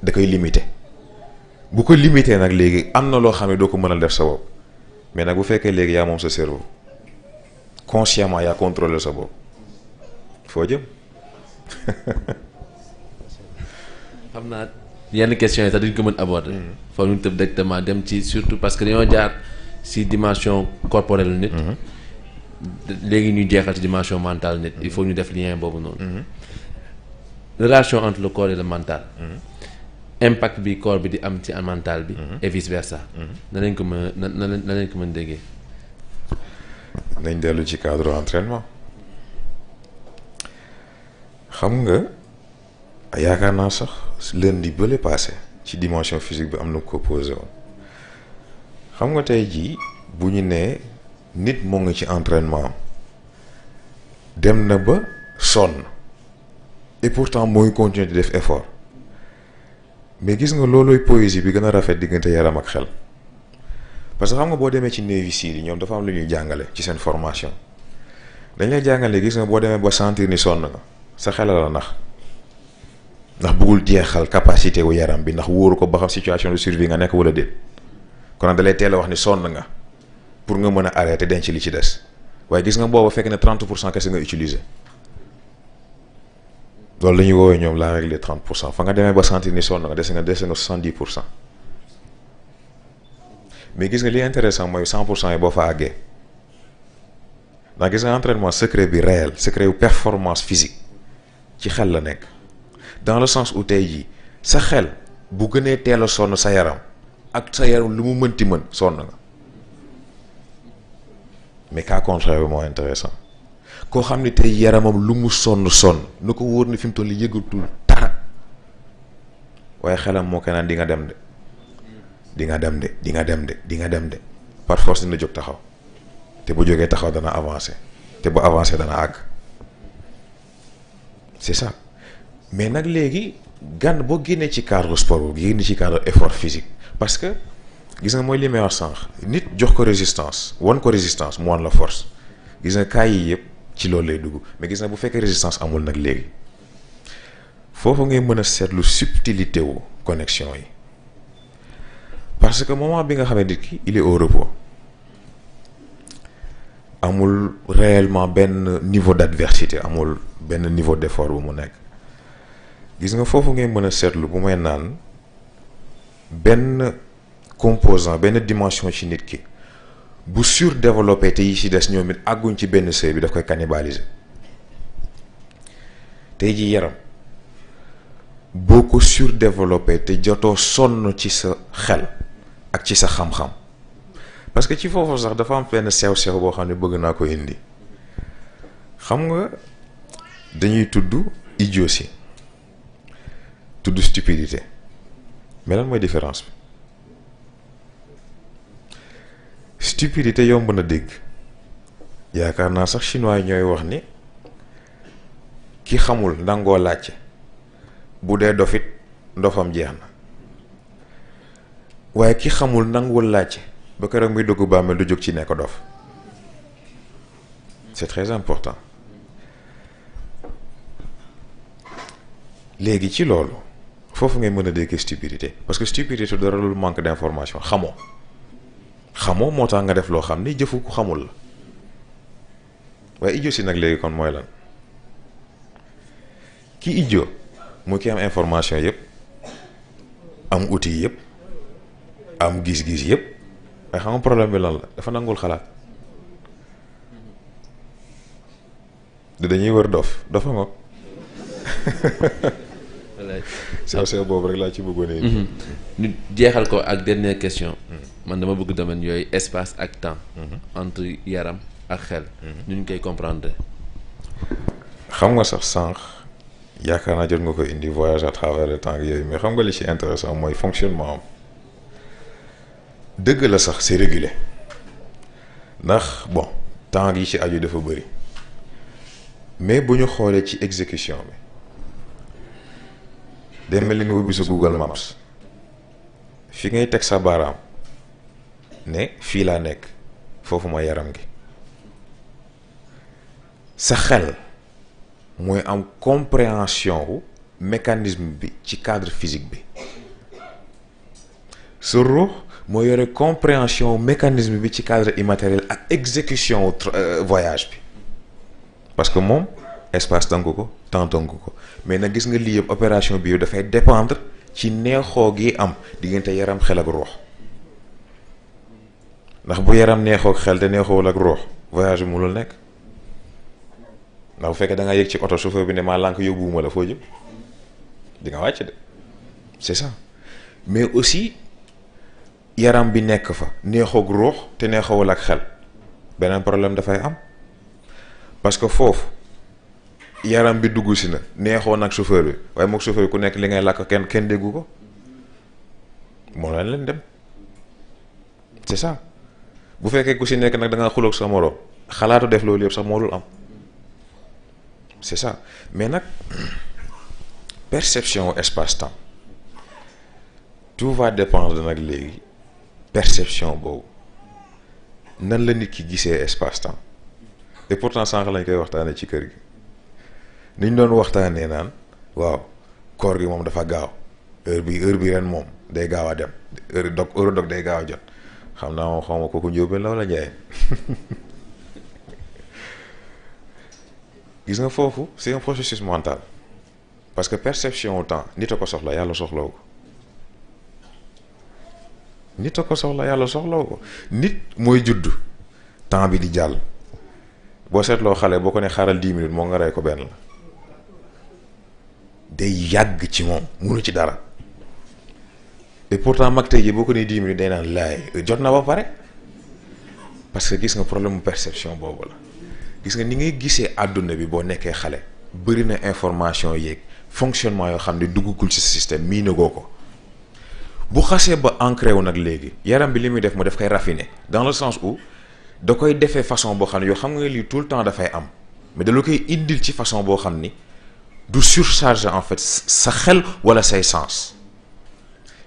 da koy limité bu ko limité nag léegi am na loo xam ne doo ko mënal def sa bopp mais nag bu fekkee léegi yaa moom sa cerveau consciemment yaa contrôler sa bopp foo jëm. xam naa yenn questions yi sax duñ ko mën aborder. foog ñu tëb directement dem ci surtout parce que dañoo jaar ci dimension corporelle nit. léegi ñu jeexal ci dimension mentale nit. il faut ñu def lien boobu noonu. relation entre le corps et le mental. impact bi corps bi di am ci mental bi. et vice versa. na lañ ko mën na lañ ko mën déggee. nañ dellu ci cadre entraînement xam nga yaakaar naa sax lundi bële passé ci dimension physique bi am na ko posé woon xam nga tey jii bu ñu nee nit moo ngi ci entraînement dem na ba sonn et pourtant mooy continuer di def effort mais gis nga loolooy poésie bi gën a rafet diggante yaram ak xel parce que xam nga boo demee ci Navy Seals yi ñoom dafa am lu ñuy jàngale ci seen formation dañ lay jàngale gis nga boo demee ba sentir ni sonn nga sa xel la ndax bëggul jeexal capacité wu yaram bi ndax wóoru ko ba xam situation de survie nga nekk wala déet kon da lay teel a wax ni sonn nga pour nga mën a arrêter denc li ci des waaye gis nga booba fekk ne 30% kese nga utiliser loolu la ñuy woowee ñoom la règle des 30% fa nga demee ba sentir ni sonn nga des nga 70%. mais gis nga li intéressant mooy 100% yi boo fa àggee ndax gis nga entraînement secret bi réel secret wu performance physique ci xel la nekk dans le sens où tey jii sa xel bu gënee teel a sonn sa yaram ak sa yaram lu mu mënti mën sonn nga mais cas contraire bi moo intéressant koo xam ne tey yaramam lu mu sonn nu ko wóor ni fi mu toll yëgatul dara waaye xelam moo koy naan di nga dem de par force dina jóg taxaw te bu jógee taxaw dana avancer te bu avancer dana àgg c'est ça mais nag léegi boo génnee ci cadre sport boobu génne ci cadre effort physique parce que gis nga mooy li may wax sànq nit jox ko résistance wan ko résistance mu wan la force gis nga cas yi yëpp ci loolu lay dugg mais gis nga bu fekkee résistance amul nag léegi foofu ngay mën a seetlu subtilité wu connexion yi. parce que moment bi nga xam ne nit ki il est au repos amul réellement benn niveau d'adversité amul benn niveau d'effort bu mu nekk gis nga foofu ngay mën a seetlu bu may naan benn composant benn dimension ci nit ki bu surdéveloppé te yi ci des ñoom it àgguñ ci benn sëy bi daf koy cannibaliser tey ji yaram boo ko surdéveloppé te jotoo sonn ci sa xel ak ci sa xam-xam parce que ci foofu sax dafa am benn sew-sew boo xam ne bëgg naa ko indi xam nga dañuy tudd idiotie tudd stupidité mais lan mooy différence bi stupidité yomb na dégg yaakaar naa sax chinois yi ñooy wax ni ki xamul nangoo laajte bu dee dofit ndofam jeex na waaye ki xamul nanguwul laajte ba keroog muy dugg bàmmeel du jóg ci nekk dof c'est très important léegi ci loolu foofu ngay mën a dégg stupidité parce que stupidité dara lu manque d'information xamoo moo tax nga def loo xam ni jëfu ku xamul la waaye idiotie nag léegi kon mooy lan ki idiot mu ki am information yëpp am outil yëpp am gis-gis yëpp waaye xam nga problème bi lan la dafa nangul xalaat dañuy wër dofa nga sew boobu rek laa ci bëggoon ñu jeexal ko ak dernière question man dama bëgg domaine yooyu espace ak temps entre yaram ak xel nu ñu koy comprendre xam nga sax sànq yaakaar naa jot nga ko indi voyage à travers le temps ak yooyu mais xam nga li ci intéressant mooy fonctionnement am dëgg la sax c'est régulé ndax bon temps yi ci aju dafa bëri mais bu ñu xoolee ci exécution bi day mel ni nga ubbi sa Google Maps fi ngay teg sa baaraam ne fii laa nekk foofu mooy yaram gi sa xel mooy am compréhension wu mécanisme bi ci cadre physique bi sa ruux moo yore compréhension wu mécanisme bi ci cadre immatériel ak exécution wu voyage bi parce que moom espace tënk ko temps tënk ko mais nag gis nga lii yëpp opération bi yow dafay dépendre ci neexoo gi am diggante yaram xel ak ruux ndax bu yaram neexoo ak xel te neexoowul ak ruux voyage bi mënul nekk ndax bu fekkee da nga yëg ci oto chauffeur bi ne maa lànk yóbbuwuma la foo jëm di nga wàcc de c'est ça mais aussi yaram bi nekk fa neexoog ruux te neexoowul ak xel beneen problème dafay am parce que foofu yaram bi dugg si na neexoon ak chauffeur bi waaye mook chauffeur bi ku nekk li ngay làkk kenn déggu ko moo leen dem c'est ça bu fekkee ku si nekk nag da nga xuloog sa moroom xalaatu def loolu yëpp sax moo dul am c'est ça mais nag perception espace-temps tout va dépendre nag léegi perception boobu nan la nit ki gisee espace-temps et pourtant sànq lañ koy waxtaanee ci kër gi niñ doon waxtaanee naan waaw koor gi moom dafa gaaw heure bi ren moom day gaaw a dem heure dog day gaaw a jot xam naa moom xaw ma kooku njóobeen la wala njaay gis nga foofu c'est un processus mental parce que perception au temps nit a ko soxla yàlla soxlawu ko nit a ko soxla yàlla soxlawu ko nit mooy judd temps bi di jàll boo seetloo xale boo ko ne xaaral 10 minutes moo nga rey ko benn la day yàgg ci moom munu ci dara et pourtant mag tey ji boo ko ne 10 minutes day naan laay jot na ba pare parce que gis nga problème mu perception boobu la gis nga ni ngay gisee àdduna bi boo nekkee xale bëri na information yeeg fonctionnement yoo xam ne duggagul ci système mii nagoo ko bu xasee ba ancré wu nag léegi yaram bi li muy def mu def koy raffiner dans le sens où da koy defee façon boo xam ne yoo xam nga lii tout le temps dafay am mais da la koy indil ci façon boo xam ni du surcharger en fait sa xel wala say sens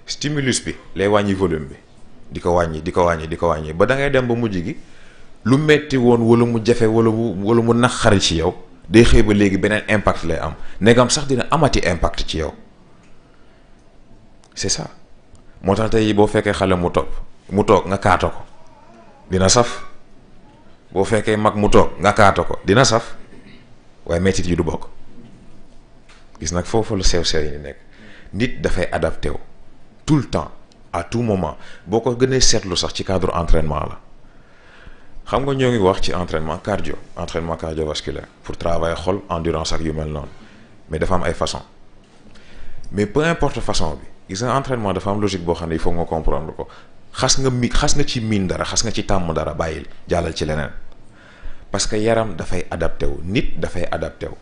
stimulus bi lay wàññi volume bi di ko wàññi ba da ngay dem ba mujj gi lu metti woon wala mu jafe wala mu naqari ci yow day xëy ba léegi beneen impact lay am negam sax dina amati impact ci yow c'est ça moo tax tey boo fekkee xale mu toog nga kaata ko dina saf boo fekkee mag mu toog nga kaata ko dina saf waaye mettit yi du bokk. gis nag foofu la sew-sew yi nekk nit dafay adapté wu tout le temps à tout moment boo ko gënee seetlu sax ci cadre entraînement la xam nga ñoo ngi wax ci entraînement cardiovasculaire pour travailler xol endurance ak yu mel noonu mais dafa am ay façon mais peu importe façon bi gis nga entraînement dafa am logique boo xam ne il faut nga comprendre ko xas nga ci miin dara xas nga ci tàmm dara bàyyil jàllal ci leneen parce que yaram dafay adapté wu nit dafay adapté wu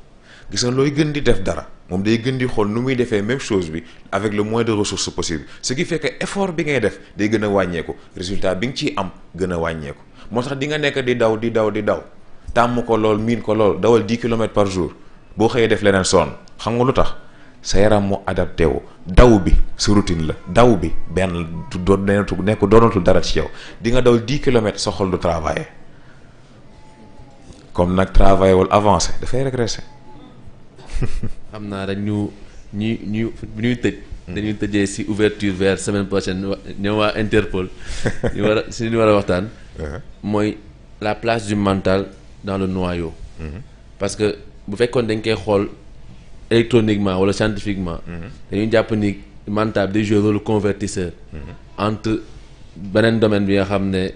gis nga looy gën di def dara moom day gën di xool nu muy defee même chose bi avec le moins de ressources possible ce qui fait que effort bi ngay def day gën a wàññeeku résultat bi nga ciy am gën a wàññeeku moo tax di nga nekk di daw tàmm ko lool miin ko lool dawal 10 kilomètres par jour boo xëyee def leneen sonn xam nga lu tax sa yaram moo adapté wu daw bi sa routine la daw bi benn doonatul dara ci yow di nga daw 10 kilomètres sa xol du travailler comme nag travailler wala avancé dafay régresser. xam naa rek ñuy tëj. dañuy tëjee ci ouverture vers semaine prochaine ñëw waa Interpol. ñu war a waxtaan. mooy la place du mental dans le noyau. parce que bu fekkoon dañ koy xool électroniquement wala scientifiquement. dañuy jàpp ni mental day jouer rôle convertisseur. entre beneen domaine bi nga xam ne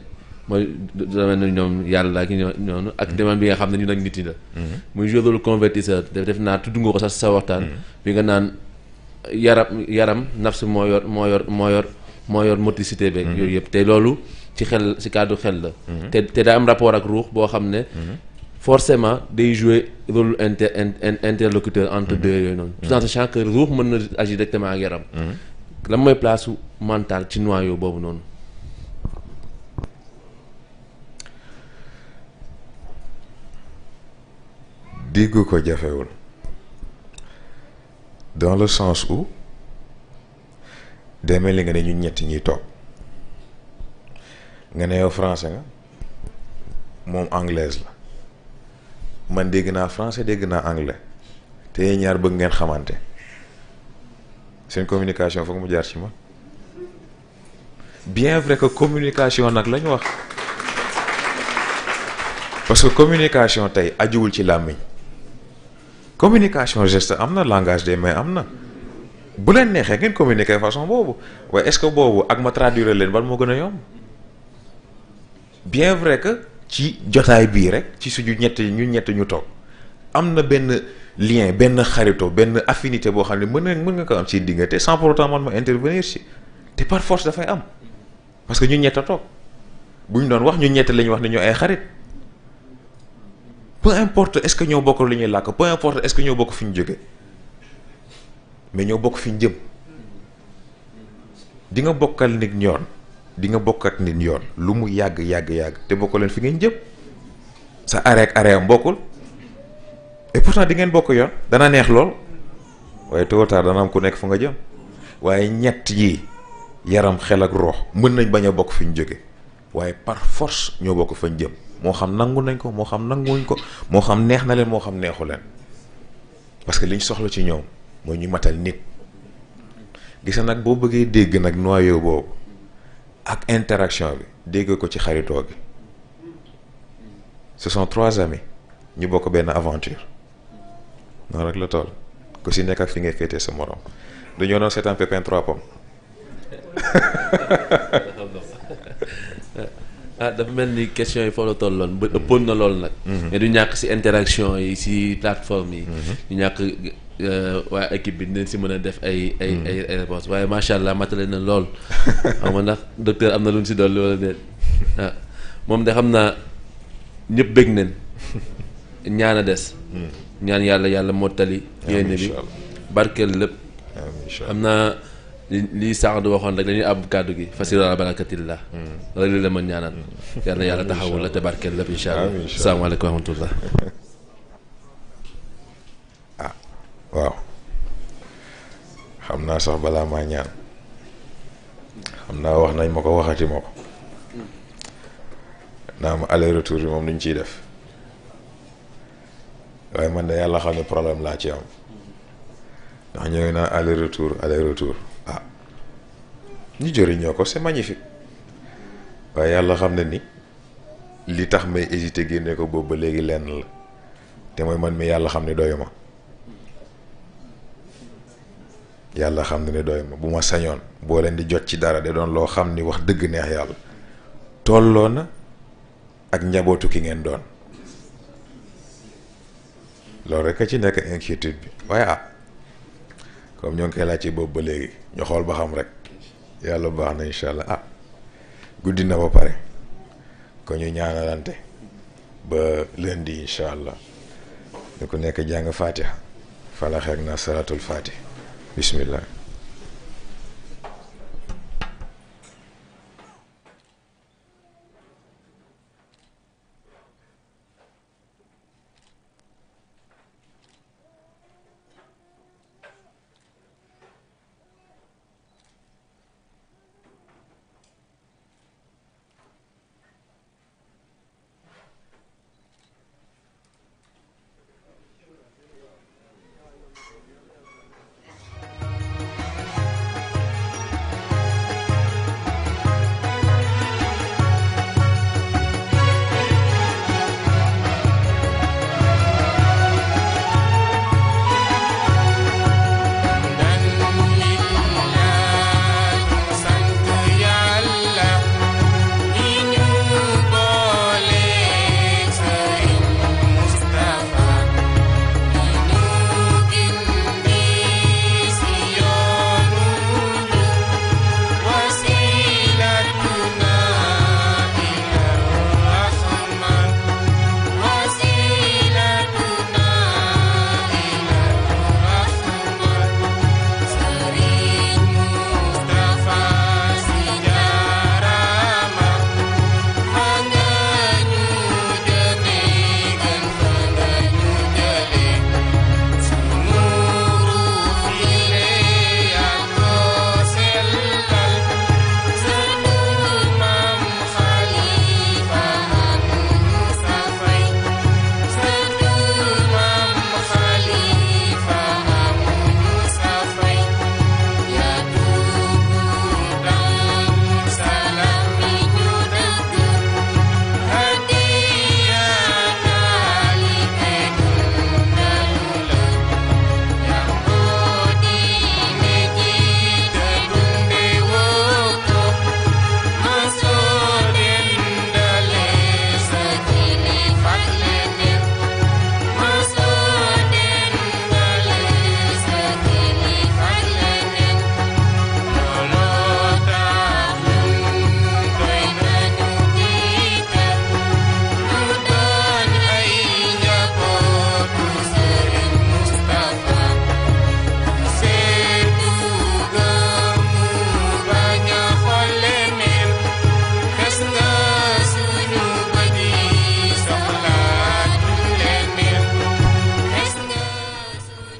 mooy domaine ñoom yàlla ak ñoonu ak domaine bi nga xam ne ñun ak nit yi la. muy jouer rôle convertisseur def naa tudd nga ko sax sa waxtaan. bi nga naan yaram nafs moo yor motricité beeg. yooyu yëpp te loolu ci xel ci cadre xel la. te daa am rapport ak ruux boo xam ne. forcément day jouer rôle interlocuteur entre deux yooyu noonu. tout en sachant que ruux mën na agir directement ak yaram. lan mooy place su mental ci noyau boobu noonu. dégg ko jafewul dans le sens où demee li nga ne ñun ñetti ñuy toog nga ne yow français nga moom anglaise la man dégg naa français dégg naa anglais te ñaar bëgg ngeen xamante seen communication foog mu jaar ci ma bien vrai que communication nag lañu wax parce que communication tey ajuwul ci làmmiñ communication geste am na langage des mains am na bu leen neexee ngeen communiquer façon boobu waaye est-ce que boobu ak ma traduire leen bal moo gën a yomb bien vrai que ci jotaay bii rek ci suñu ñun ñett ñu toog am na benn lien benn xarito benn affinité boo xam ne mën nga ko am ci diggante sans pour autant man ma intervenir ci te par force dafay am parce que ñun ñett a toog bu ñu doon wax ñun ñett la ñu wax ne ñoo ay xarit peu importe est-ce que ñoo bokk li ñuy làkk peu importe est-ce que ñoo bokk fi ñu jóge mais ñoo bokk fi ñu jëm di nga bokkal nit yoon di nga bokk ak nit yoon lu mu yàgg te bokk leen fi ngeen jëm sa arrêt am bokkul et pourtant di ngeen bokk yoon dana neex lool waaye tôt ou tard dana am ku nekk fu nga jëm waaye ñett yi yaram xel ak roox mën nañ bañ a bokk fi ñu jóge waaye par force ñoo bokk fañ jëm moo xam nangu nañ ko moo xam nanguwuñ ko moo xam neex na leen moo xam neexu leen parce que liñ soxla ci ñoom mooy ñu matal nit gis nag boo bëggee dégg nag noyau boobu ak interaction bi dégg ko ci xaritoo gi ce sont 3 amis ñu bokk benn aventure noonu rek la toll ku si nekk ak fi ngay féetee sa morom dañoo doon seetaan Pépin 3 pommes. dafa mel ni question yi foofu la tolloon ba ëppoon na lool nag. mais du ñàkk ci interaction yi ci plateforme yi. du ñàkk waa équipe bi dinañ ci mën a def ay réponses waaye macha allah matale na lool. xam nga ndax docteur am na lu ñu ci dolli wala déet moom de xam naa ñëpp bëgg nañ ñaan a des. ñaan yàlla mottali. yéene bi barkeel lépp. xam naa lii Saadu waxoon rek dañuy àbb kàddu gi fasir ala barakatillah rek li la mën ñaanal yàlla taxawul la te barkeel lépp incha allah asalaamaaleykum wa rahmatullah waaw xam naa sax balaa maa ñaan xam naa wax nañ ma ko waxati ma ko naa ma aller retour bi moom nuñ ciy def waaye man de yàlla xam ne problème laa ci am ndax ñëwee naa aller retour ñu jëriñoo ko c'est magnifique waaye yàlla xam ne ni li tax may hésité génne ko boobu ba léegi lenn la te mooy man mi yàlla xam ne doyuma yàlla xam ne doyuma bu ma sañoon boo leen di jot ci dara de doon loo xam ni wax dëgg neex yàlla tolloo na ak njabootu ki ngeen doon loolu rek a ci nekk inquiétude bi waaye comme ñoo ngi koy laaj ci boobu ba léegi ñu xool ba xam rek yàlla baax na incha allah guddi na ba pare ko ñu ñaanalante ba lundi incha allah ñu ko nekk jàng fatiha falax ak na salatul fatih bismillah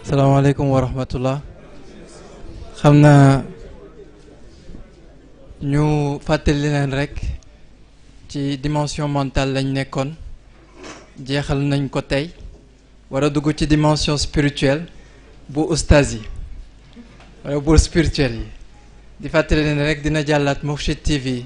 salaamaaleykum wa rahmatullah xam naa ñu fàttali leen rek ci dimension mentale lañ nekkoon jeexal nañ ko tey war a dugg ci dimension spirituelle bu ustaas yi wala bu spirituel yi di fàttali leen rek dina jàllaat Mourchid TV